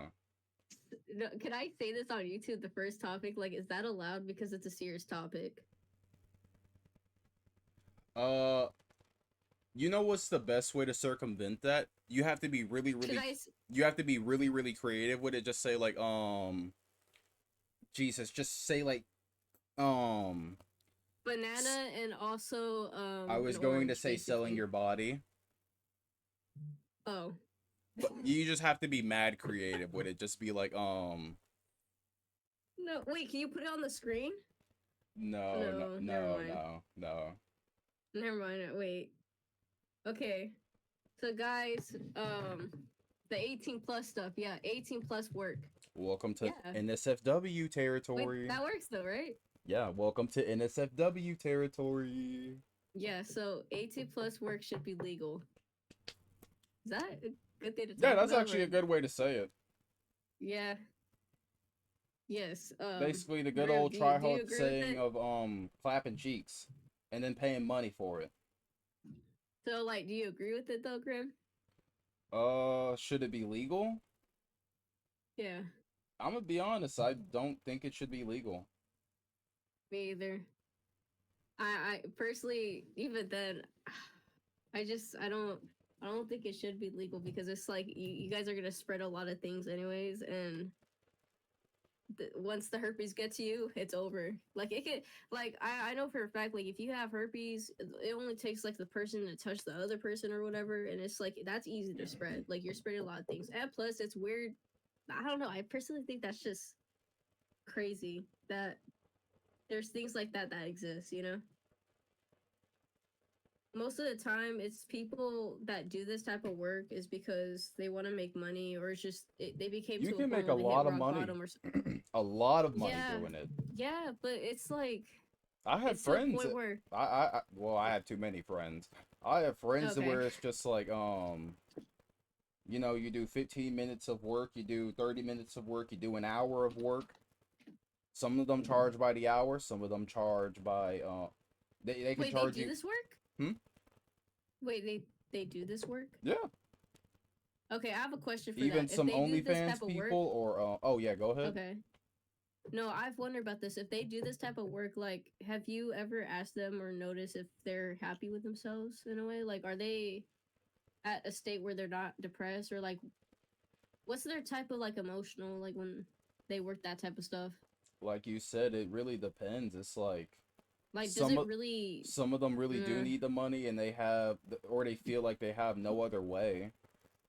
[SPEAKER 2] No, can I say this on YouTube, the first topic? Like, is that allowed because it's a serious topic?
[SPEAKER 1] You know what's the best way to circumvent that? You have to be really you have to be really creative with it. Just say like Jesus, just say like
[SPEAKER 2] banana, and also
[SPEAKER 1] I was going to say selling your body.
[SPEAKER 2] Oh.
[SPEAKER 1] But you just have to be mad creative with it. Just be like
[SPEAKER 2] No, wait, can you put it on the screen?
[SPEAKER 1] No.
[SPEAKER 2] Never mind. Wait. Okay. So guys, the 18 plus stuff. Yeah, 18 plus work.
[SPEAKER 1] Welcome to NSFW territory.
[SPEAKER 2] Wait, that works though, right?
[SPEAKER 1] Yeah, welcome to NSFW territory.
[SPEAKER 2] Yeah, so 18 plus work should be legal. Is that a good thing to talk about?
[SPEAKER 1] Yeah, that's actually a good way to say it.
[SPEAKER 2] Yeah. Yes.
[SPEAKER 1] Basically the good old try-hard saying of clapping cheeks and then paying money for it.
[SPEAKER 2] So like, do you agree with it though, Grim?
[SPEAKER 1] Should it be legal?
[SPEAKER 2] Yeah.
[SPEAKER 1] I'm gonna be honest, I don't think it should be legal.
[SPEAKER 2] Me either. I personally, even then, I don't think it should be legal because it's like you guys are gonna spread a lot of things anyways, and once the herpes gets to you, it's over. Like it could, like I know for a fact, like if you have herpes, it only takes like the person to touch the other person or whatever, and it's like that's easy to spread. Like you're spreading a lot of things, and plus it's weird. I don't know. I personally think that's just crazy that there's things like that exist. You know, most of the time it's people that do this type of work is because they want to make money, or it's just they became
[SPEAKER 1] You
[SPEAKER 2] to a
[SPEAKER 1] can
[SPEAKER 2] point
[SPEAKER 1] make a
[SPEAKER 2] where they hit
[SPEAKER 1] lot of
[SPEAKER 2] rock
[SPEAKER 1] money.
[SPEAKER 2] bottom or
[SPEAKER 1] A lot of money
[SPEAKER 2] yeah,
[SPEAKER 1] doing it.
[SPEAKER 2] yeah, but it's like
[SPEAKER 1] I have
[SPEAKER 2] it's to a
[SPEAKER 1] friends.
[SPEAKER 2] point where
[SPEAKER 1] Well, I have too many friends. I have friends
[SPEAKER 2] okay.
[SPEAKER 1] where it's just like, you know, you do 15 minutes of work, you do 30 minutes of work, you do an hour of work. Some of them charge by the hour, some of them charge by, they can
[SPEAKER 2] Wait, they
[SPEAKER 1] charge
[SPEAKER 2] do
[SPEAKER 1] you.
[SPEAKER 2] this work?
[SPEAKER 1] Hmm?
[SPEAKER 2] Wait, they do this work?
[SPEAKER 1] Yeah.
[SPEAKER 2] Okay, I have a question for
[SPEAKER 1] Even
[SPEAKER 2] that. If
[SPEAKER 1] some
[SPEAKER 2] they do this type
[SPEAKER 1] OnlyFans
[SPEAKER 2] of work,
[SPEAKER 1] people, or, oh yeah, go ahead.
[SPEAKER 2] okay. No, I've wondered about this. If they do this type of work, like, have you ever asked them or noticed if they're happy with themselves in a way? Like, are they at a state where they're not depressed, or like, what's their type of like emotional, like when they work that type of stuff?
[SPEAKER 1] Like you said, it really depends. It's like,
[SPEAKER 2] Like, does
[SPEAKER 1] some
[SPEAKER 2] it
[SPEAKER 1] of
[SPEAKER 2] really?
[SPEAKER 1] some of them really do need the money, and they have, or they feel like they have no other way.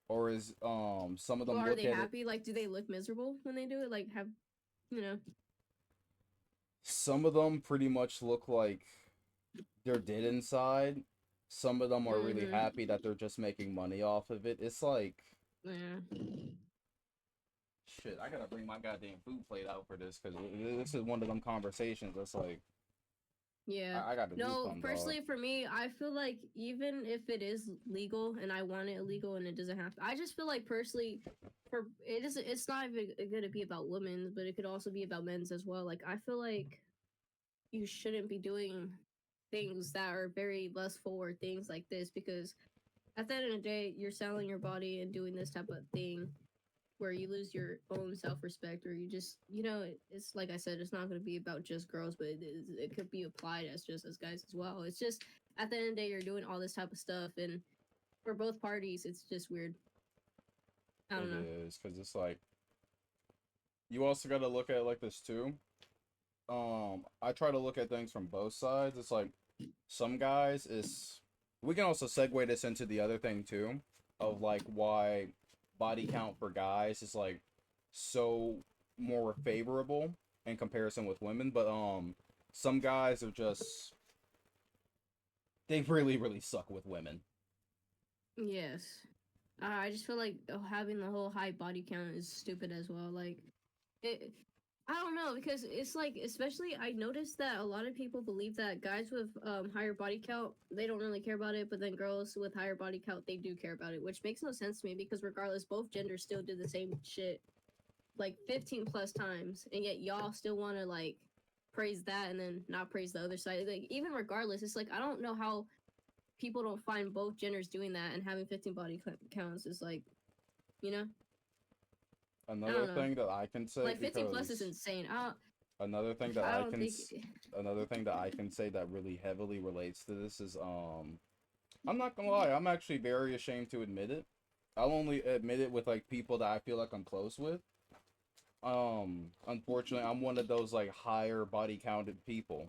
[SPEAKER 1] Or is, some of
[SPEAKER 2] Well,
[SPEAKER 1] them
[SPEAKER 2] are
[SPEAKER 1] look
[SPEAKER 2] they
[SPEAKER 1] at it.
[SPEAKER 2] happy? Like, do they look miserable when they do it? Like, have you know?
[SPEAKER 1] Some of them pretty much look like they're dead inside. Some of them are really
[SPEAKER 2] Mm-hmm.
[SPEAKER 1] happy that they're just making money off of it. It's like,
[SPEAKER 2] Yeah.
[SPEAKER 1] shit, I gotta bring my goddamn food plate out for this, because this is one of them conversations that's like,
[SPEAKER 2] Yeah.
[SPEAKER 1] I got to do
[SPEAKER 2] No,
[SPEAKER 1] something, dog.
[SPEAKER 2] personally for me, I feel like even if it is legal and I want it illegal and it doesn't have to, I just feel like personally for it's not even going to be about women, but it could also be about men's as well. Like I feel like you shouldn't be doing things that are very lustful or things like this because at the end of the day, you're selling your body and doing this type of thing where you lose your own self-respect or you just it's like I said, it's not going to be about just girls, but it could be applied as just as guys as well. It's just at the end of the day you're doing all this type of stuff and for both parties it's just weird. I don't
[SPEAKER 1] It
[SPEAKER 2] know.
[SPEAKER 1] is, because it's like, you also got to look at it like this too. I try to look at things from both sides. It's like, some guys is, we can also segue this into the other thing too, of like why body count for guys is like so more favorable in comparison with women. But some guys are just, they really suck with women.
[SPEAKER 2] Yes. I just feel like having the whole high body count is stupid as well. Like it, I don't know because it's like especially I noticed that a lot of people believe that guys with higher body count they don't really care about it, but then girls with higher body count they do care about it, which makes no sense to me because regardless, both genders still do the same shit like 15 plus times, and yet y'all still want to like praise that and then not praise the other side. Like even regardless, it's like I don't know how people don't find both genders doing that and having 15 body counts is like you know I
[SPEAKER 1] Another
[SPEAKER 2] don't know
[SPEAKER 1] thing that I can say,
[SPEAKER 2] like 15 plus is
[SPEAKER 1] because
[SPEAKER 2] insane.
[SPEAKER 1] another thing that
[SPEAKER 2] I
[SPEAKER 1] I
[SPEAKER 2] don't
[SPEAKER 1] can
[SPEAKER 2] think
[SPEAKER 1] another thing that I can say that really heavily relates to this is, I'm not gonna lie, I'm actually very ashamed to admit it. I'll only admit it with like people that I feel like I'm close with. Unfortunately, I'm one of those like higher body counted people,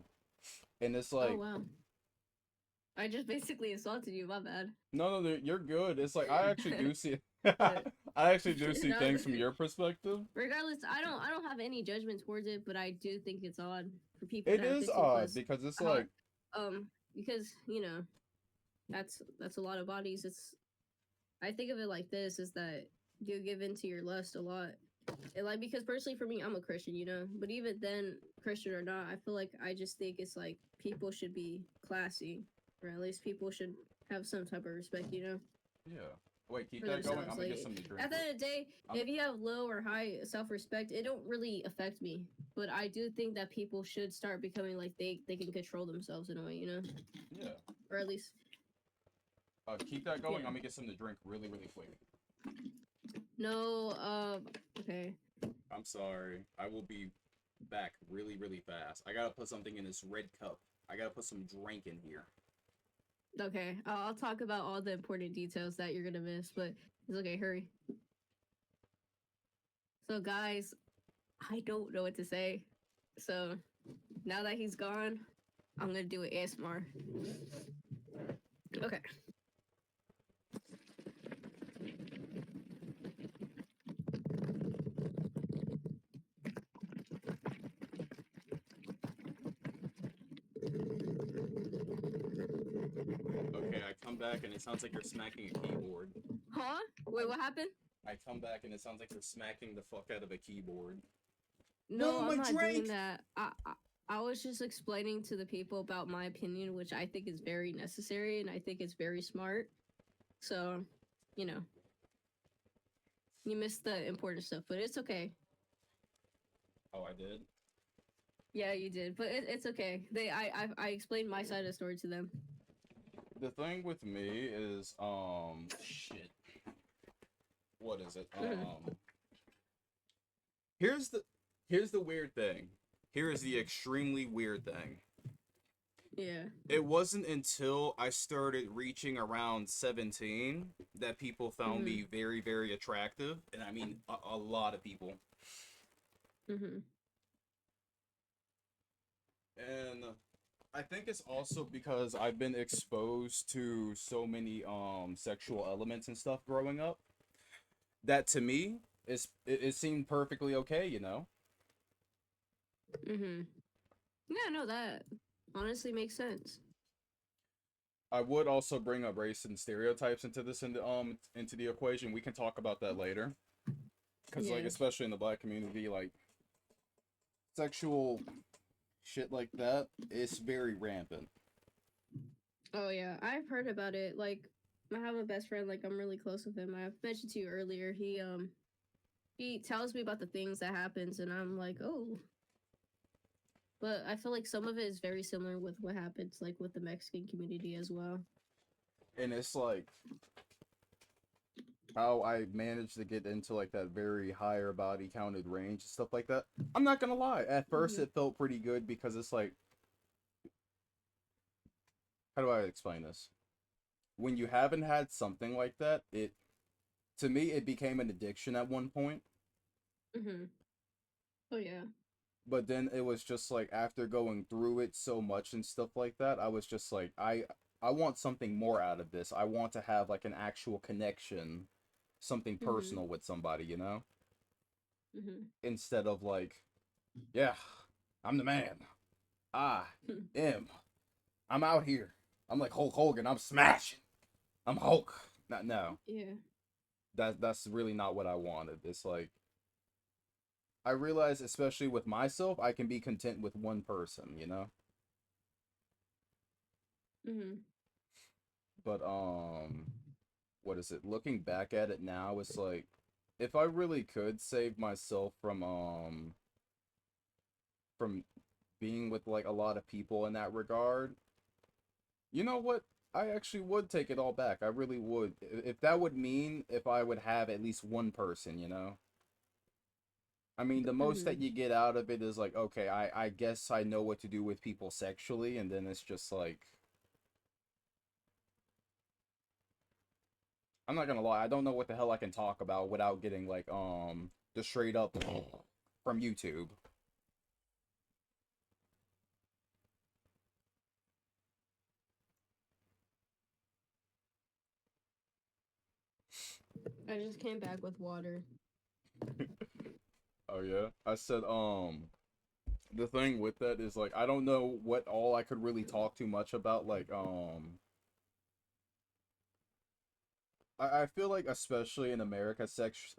[SPEAKER 1] and it's
[SPEAKER 2] oh
[SPEAKER 1] like,
[SPEAKER 2] wow, I just basically assaulted you, my bad.
[SPEAKER 1] no, you're good. It's like, I actually do see,
[SPEAKER 2] But
[SPEAKER 1] I actually do see
[SPEAKER 2] no,
[SPEAKER 1] things from your perspective.
[SPEAKER 2] regardless, I don't have any judgment towards it, but I do think it's odd for people to
[SPEAKER 1] It
[SPEAKER 2] have
[SPEAKER 1] is
[SPEAKER 2] 15
[SPEAKER 1] odd
[SPEAKER 2] plus
[SPEAKER 1] because it's
[SPEAKER 2] hot
[SPEAKER 1] like,
[SPEAKER 2] because that's a lot of bodies. It's I think of it like this is that you give into your lust a lot. And like because personally for me, I'm a Christian, but even then, Christian or not, I feel like I just think it's like people should be classy, or at least people should have some type of respect.
[SPEAKER 1] yeah. Wait, keep
[SPEAKER 2] For
[SPEAKER 1] that going.
[SPEAKER 2] themselves.
[SPEAKER 1] I'm gonna get
[SPEAKER 2] Like
[SPEAKER 1] something to drink.
[SPEAKER 2] at the end of the day, if you have low or high self-respect, it don't really affect me. But I do think that people should start becoming like they can control themselves in a way.
[SPEAKER 1] Yeah.
[SPEAKER 2] Or at least
[SPEAKER 1] Keep that going.
[SPEAKER 2] yeah.
[SPEAKER 1] I'm gonna get something to drink really quick.
[SPEAKER 2] No, okay.
[SPEAKER 1] I'm sorry. I will be back really fast. I gotta put something in this red cup. I gotta put some drink in here.
[SPEAKER 2] Okay, I'll talk about all the important details that you're gonna miss, but it's okay. Hurry. So, guys, I don't know what to say. So now that he's gone, I'm gonna do it ASMR. Okay.
[SPEAKER 1] Okay, I come back and it sounds like you're smacking a keyboard.
[SPEAKER 2] Huh? Wait, what happened?
[SPEAKER 1] I come back and it sounds like you're smacking the fuck out of a keyboard.
[SPEAKER 2] No,
[SPEAKER 1] No,
[SPEAKER 2] I'm
[SPEAKER 1] my
[SPEAKER 2] not
[SPEAKER 1] drink!
[SPEAKER 2] doing that. I was just explaining to the people about my opinion, which I think is very necessary and I think it's very smart. So, you know, you missed the important stuff, but it's okay.
[SPEAKER 1] Oh, I did?
[SPEAKER 2] Yeah, you did, but it's okay. I explained my side of the story to them.
[SPEAKER 1] The thing with me is, shit. What is it? Here's the here's the weird thing. Here is the extremely weird thing.
[SPEAKER 2] Yeah.
[SPEAKER 1] It wasn't until I started reaching around 17 that people found me very, very attractive, and I mean a lot of people.
[SPEAKER 2] Mhm.
[SPEAKER 1] And I think it's also because I've been exposed to so many sexual elements and stuff growing up that to me it seemed perfectly okay, you know.
[SPEAKER 2] Mhm. Yeah, no, that honestly makes sense.
[SPEAKER 1] I would also bring up race and stereotypes into this into the equation. We can talk about that later. Cuz like
[SPEAKER 2] Yeah.
[SPEAKER 1] especially in the black community like sexual shit like that is very rampant.
[SPEAKER 2] Oh yeah, I've heard about it. Like, I have a best friend. Like, I'm really close with him. I've mentioned to you earlier. He tells me about the things that happens, and I'm like, oh. But I feel like some of it is very similar with what happens, like with the Mexican community as well.
[SPEAKER 1] And it's like how I managed to get into like that very higher body counted range and stuff like that. I'm not gonna lie. At first,
[SPEAKER 2] Mhm.
[SPEAKER 1] it felt pretty good because it's like, how do I explain this? When you haven't had something like that, it to me it became an addiction at one point.
[SPEAKER 2] Mhm. Oh yeah.
[SPEAKER 1] But then it was just like after going through it so much and stuff like that, I was just like, I want something more out of this. I want to have like an actual connection, something
[SPEAKER 2] Mhm.
[SPEAKER 1] personal with somebody, you know,
[SPEAKER 2] Mhm.
[SPEAKER 1] instead of like, yeah, I'm the man. I am. I'm out here. I'm like Hulk Hogan. I'm smashing. I'm Hulk. Not no.
[SPEAKER 2] Yeah.
[SPEAKER 1] That's really not what I wanted. It's like I realize, especially with myself, I can be content with one person, you know.
[SPEAKER 2] Mhm.
[SPEAKER 1] But what is it? Looking back at it now, it's like if I really could save myself from being with like a lot of people in that regard, you know what? I actually would take it all back. I really would. If that would mean if I would have at least one person, you know? I mean, the most that
[SPEAKER 2] Mhm.
[SPEAKER 1] you get out of it is like, okay, I guess I know what to do with people sexually, and then it's just like, I'm not gonna lie, I don't know what the hell I can talk about without getting like, the straight up from YouTube.
[SPEAKER 2] I just came back with water.
[SPEAKER 1] Oh yeah, I said, the thing with that is like, I don't know what all I could really talk too much about, like, I feel like especially in America, sex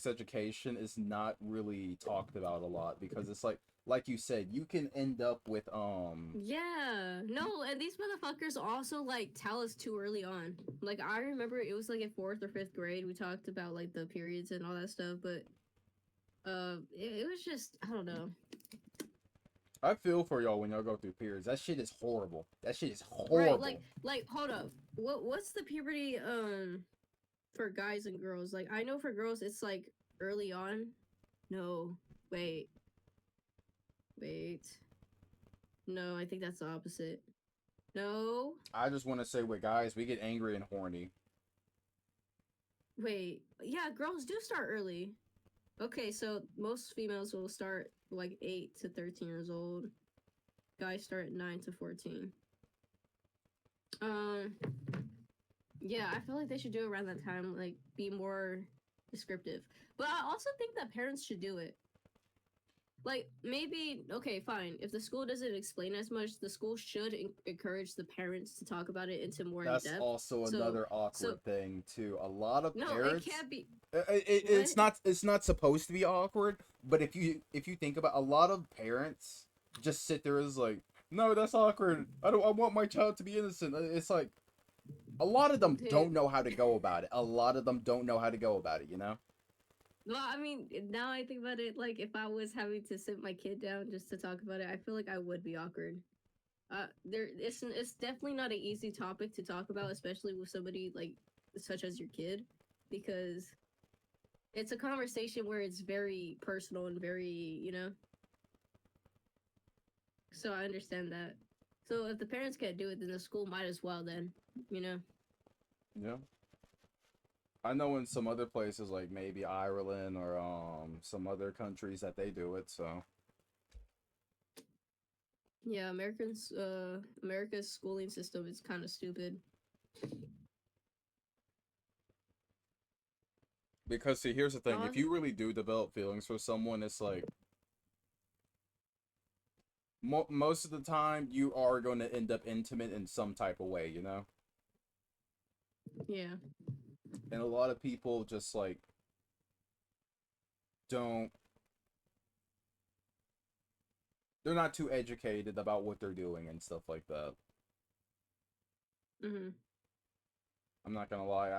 [SPEAKER 1] education is not really talked about a lot because it's like you said, you can end up with
[SPEAKER 2] Yeah. No, and these motherfuckers also like tell us too early on. Like I remember it was like in fourth or fifth grade we talked about like the periods and all that stuff, but it was just I don't know.
[SPEAKER 1] I feel for y'all when y'all go through periods. That shit is horrible. That shit is
[SPEAKER 2] Right,
[SPEAKER 1] horrible.
[SPEAKER 2] like hold up. What's the puberty for guys and girls? Like I know for girls it's like early on. No. Wait. Wait. No, I think that's the opposite. No.
[SPEAKER 1] I just want to say with guys, we get angry and horny.
[SPEAKER 2] Wait. Yeah, girls do start early. Okay, so most females will start like 8 to 13 years old. Guys start at 9 to 14. Um, yeah, I feel like they should do it around that time, like be more descriptive. But I also think that parents should do it. Like maybe okay, fine. If the school doesn't explain as much, the school should encourage the parents to talk about it into more in
[SPEAKER 1] That's
[SPEAKER 2] depth.
[SPEAKER 1] also
[SPEAKER 2] So,
[SPEAKER 1] another
[SPEAKER 2] so
[SPEAKER 1] awkward thing too. A lot of
[SPEAKER 2] no, it
[SPEAKER 1] parents,
[SPEAKER 2] can't be.
[SPEAKER 1] it's
[SPEAKER 2] What?
[SPEAKER 1] not supposed to be awkward, but if you think about a lot of parents just sit there as like, no, that's awkward. I want my child to be innocent. It's like a lot of them
[SPEAKER 2] Dude.
[SPEAKER 1] don't know how to go about it. A lot of them don't know how to go about it, you know?
[SPEAKER 2] Well, I mean, now I think about it, like if I was having to sit my kid down just to talk about it, I feel like I would be awkward. It's definitely not an easy topic to talk about, especially with somebody like such as your kid, because it's a conversation where it's very personal and very, So I understand that. So if the parents can't do it, then the school might as well. Then, you know.
[SPEAKER 1] Yeah. I know in some other places like maybe Ireland or some other countries that they do it, so
[SPEAKER 2] Yeah, America's schooling system is kind of stupid.
[SPEAKER 1] because see, here's the thing,
[SPEAKER 2] Oh,
[SPEAKER 1] if you really do develop feelings for someone, it's like most of the time you are going to end up intimate in some type of way, you know?
[SPEAKER 2] yeah.
[SPEAKER 1] And a lot of people just like don't they're not too educated about what they're doing and stuff like that.
[SPEAKER 2] Mhm.
[SPEAKER 1] I'm not gonna lie,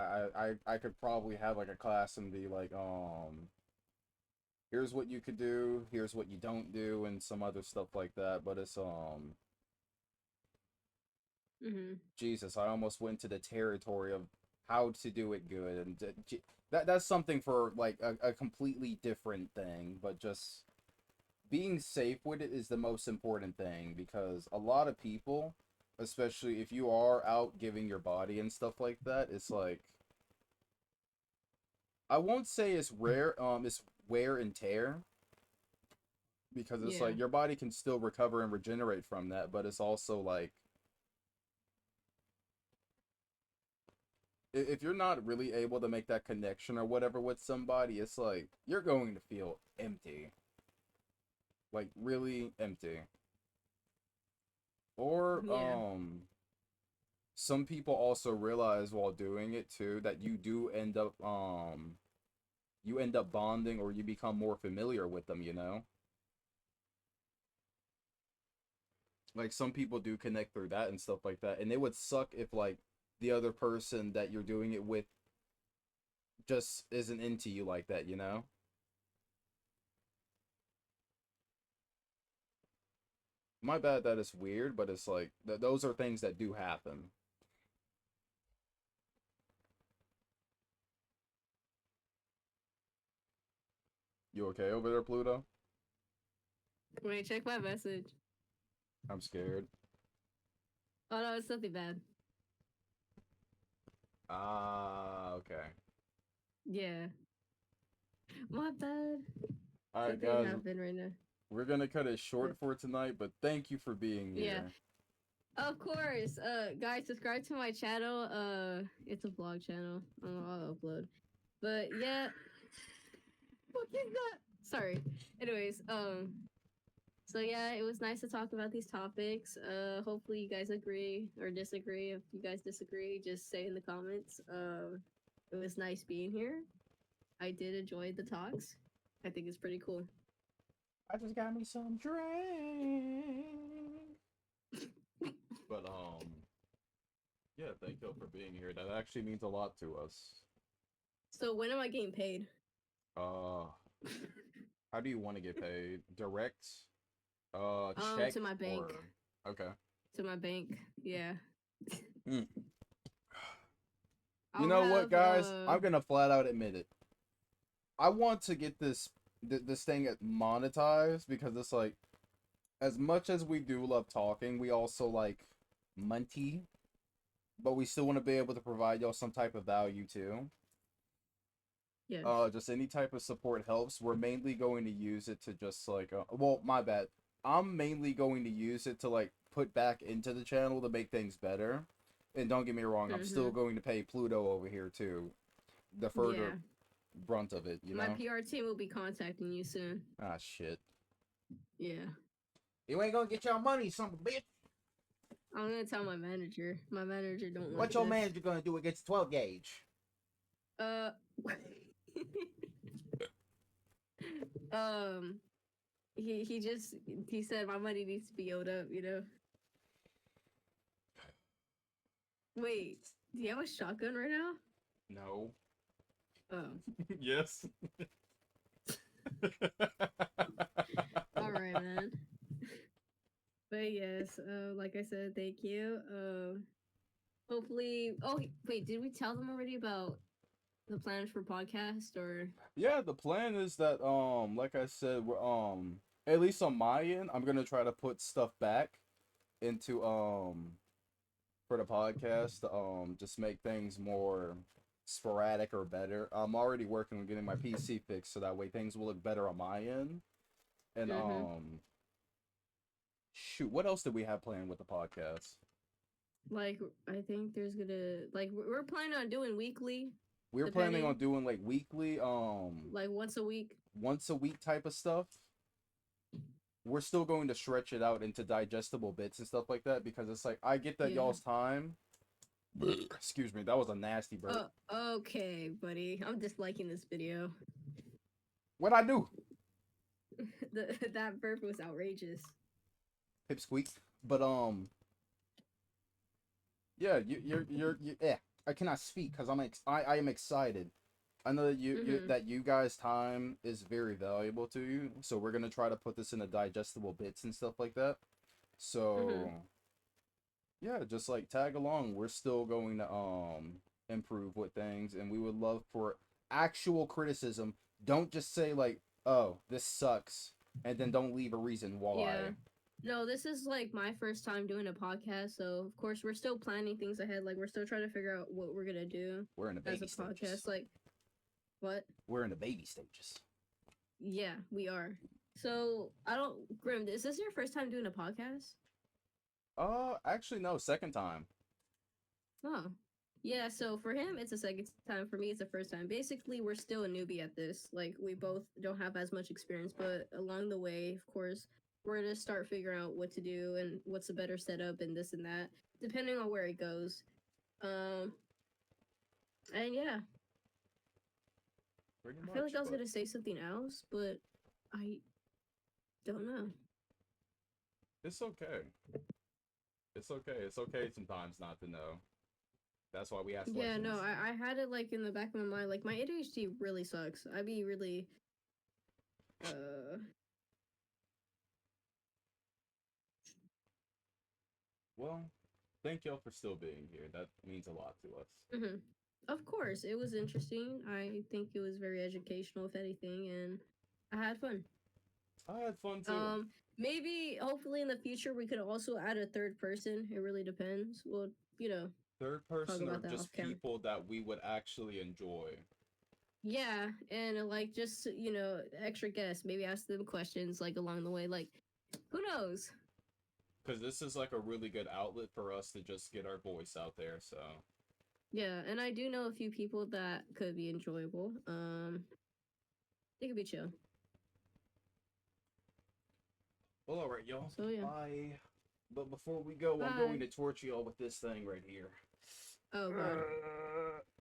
[SPEAKER 1] I could probably have like a class and be like, here's what you could do, here's what you don't do, and some other stuff like that, but it's
[SPEAKER 2] Mhm.
[SPEAKER 1] Jesus, I almost went to the territory of how to do it good, and that's something for like a completely different thing. But just being safe with it is the most important thing because a lot of people, especially if you are out giving your body and stuff like that, it's like I won't say it's rare, it's wear and tear because it's
[SPEAKER 2] Yeah.
[SPEAKER 1] like your body can still recover and regenerate from that, but it's also like if you're not really able to make that connection or whatever with somebody, it's like you're going to feel empty. Like really empty. Or
[SPEAKER 2] Yeah.
[SPEAKER 1] some people also realize while doing it too that you end up bonding or you become more familiar with them, you know? Like some people do connect through that and stuff like that. And it would suck if like the other person that you're doing it with just isn't into you like that, you know? My bad that it's weird, but it's like those are things that do happen. You okay over there, Pluto?
[SPEAKER 2] Wait, check my message.
[SPEAKER 1] I'm scared.
[SPEAKER 2] Oh no, it's nothing bad.
[SPEAKER 1] Ah, okay.
[SPEAKER 2] Yeah. My bad.
[SPEAKER 1] All right,
[SPEAKER 2] Something
[SPEAKER 1] guys,
[SPEAKER 2] happened right now.
[SPEAKER 1] we're gonna cut it
[SPEAKER 2] Yeah.
[SPEAKER 1] short for tonight, but thank you for being
[SPEAKER 2] Yeah.
[SPEAKER 1] here.
[SPEAKER 2] Of course. Guys, subscribe to my channel. It's a vlog channel. I'll upload. But yeah. What is that? Sorry. Anyways, so yeah, it was nice to talk about these topics. Hopefully you guys agree or disagree. If you guys disagree, just say in the comments. It was nice being here. I did enjoy the talks. I think it's pretty cool.
[SPEAKER 1] I just got me some drink. But yeah, thank you for being here. That actually means a lot to us.
[SPEAKER 2] So when am I getting paid?
[SPEAKER 1] Uh, how do you want to get paid? Direct, check
[SPEAKER 2] To my bank.
[SPEAKER 1] or okay.
[SPEAKER 2] To my bank. Yeah.
[SPEAKER 1] Mm. You
[SPEAKER 2] I'll
[SPEAKER 1] know what,
[SPEAKER 2] have
[SPEAKER 1] guys? I'm gonna flat out admit it. I want to get this thing monetized because it's like as much as we do love talking, we also like money, but we still want to be able to provide y'all some type of value too.
[SPEAKER 2] Yes.
[SPEAKER 1] just any type of support helps. We're mainly going to use it to just like, well, my bad. I'm mainly going to use it to like put back into the channel to make things better. And don't get me wrong, I'm still
[SPEAKER 2] Mhm.
[SPEAKER 1] going to pay Pluto over here too, the further
[SPEAKER 2] Yeah.
[SPEAKER 1] brunt of it, you
[SPEAKER 2] My
[SPEAKER 1] know?
[SPEAKER 2] PR team will be contacting you soon.
[SPEAKER 1] Ah, shit.
[SPEAKER 2] Yeah.
[SPEAKER 4] You ain't gonna get your money, son of a bitch.
[SPEAKER 2] I'm gonna tell my manager. My manager don't like
[SPEAKER 4] What your
[SPEAKER 2] this.
[SPEAKER 4] manager gonna do against 12 gauge?
[SPEAKER 2] Uh. um. He said my money needs to be owed up. You know. Wait. Do you have a shotgun right now?
[SPEAKER 1] No.
[SPEAKER 2] Oh.
[SPEAKER 1] Yes.
[SPEAKER 2] All right, man. But yes. Like I said, thank you. Hopefully. Oh wait, did we tell them already about the plans for podcast or?
[SPEAKER 1] Yeah, the plan is that like I said, we're at least on my end, I'm gonna try to put stuff back into for the podcast, just make things more sporadic or better. I'm already working on getting my PC fixed so that way things will look better on my end. And
[SPEAKER 2] Mhm.
[SPEAKER 1] shoot, what else did we have planned with the podcast?
[SPEAKER 2] Like I think there's gonna like we're planning on doing weekly,
[SPEAKER 1] We were planning on
[SPEAKER 2] depending
[SPEAKER 1] doing like weekly,
[SPEAKER 2] like once a week.
[SPEAKER 1] once a week type of stuff. We're still going to stretch it out into digestible bits and stuff like that because it's like I get that
[SPEAKER 2] Yeah.
[SPEAKER 1] y'all's time. Excuse me, that was a nasty burp.
[SPEAKER 2] Okay, buddy. I'm disliking this video.
[SPEAKER 1] What'd I do?
[SPEAKER 2] That burp was outrageous.
[SPEAKER 1] Pipsqueak. But yeah, you yeah. I cannot speak because I am excited. I know that you guys' time is very valuable to you, so we're gonna try to put this into digestible bits and stuff like that. So yeah, just like tag along. We're still going to improve with things, and we would love for actual criticism. Don't just say like, "Oh, this sucks," and then don't leave a reason why.
[SPEAKER 2] Yeah. No, this is like my first time doing a podcast, so of course we're still planning things ahead. Like we're still trying to figure out what we're gonna do
[SPEAKER 1] We're in the
[SPEAKER 2] as
[SPEAKER 1] baby
[SPEAKER 2] a podcast.
[SPEAKER 1] stages.
[SPEAKER 2] Like, what?
[SPEAKER 1] We're in the baby stages.
[SPEAKER 2] Yeah, we are. So I don't. Grim, is this your first time doing a podcast?
[SPEAKER 1] Actually no, second time.
[SPEAKER 2] Oh. Yeah, so for him, it's a second time. For me, it's the first time. Basically, we're still a newbie at this. Like, we both don't have as much experience, but along the way, of course, we're going to start figuring out what to do and what's a better setup and this and that, depending on where it goes. And yeah,
[SPEAKER 1] Pretty
[SPEAKER 2] I
[SPEAKER 1] much.
[SPEAKER 2] feel like I was
[SPEAKER 1] but
[SPEAKER 2] going to say something else, but I don't know.
[SPEAKER 1] it's okay. It's okay. It's okay sometimes not to know. That's why we ask
[SPEAKER 2] Yeah,
[SPEAKER 1] questions.
[SPEAKER 2] no, I had it, like, in the back of my mind. Like, my ADHD really sucks. I'd be really,
[SPEAKER 1] Well, thank y'all for still being here. That means a lot to us.
[SPEAKER 2] Mm-hmm. Of course, it was interesting. I think it was very educational, if anything, and I had fun.
[SPEAKER 1] I had fun too.
[SPEAKER 2] Maybe, hopefully, in the future, we could also add a third person. It really depends. Well, you know,
[SPEAKER 1] Third
[SPEAKER 2] talk
[SPEAKER 1] person or
[SPEAKER 2] about that
[SPEAKER 1] just
[SPEAKER 2] off camera.
[SPEAKER 1] people that we would actually enjoy.
[SPEAKER 2] Yeah, and like just extra guests. Maybe ask them questions like along the way. Like, who knows?
[SPEAKER 1] Because this is like a really good outlet for us to just get our voice out there. So
[SPEAKER 2] Yeah, and I do know a few people that could be enjoyable. They could be chill.
[SPEAKER 1] well, all right, y'all.
[SPEAKER 2] So yeah.
[SPEAKER 1] Bye. But before we go, I'm
[SPEAKER 2] Bye.
[SPEAKER 1] going to torture y'all with this thing right here.
[SPEAKER 2] Oh god.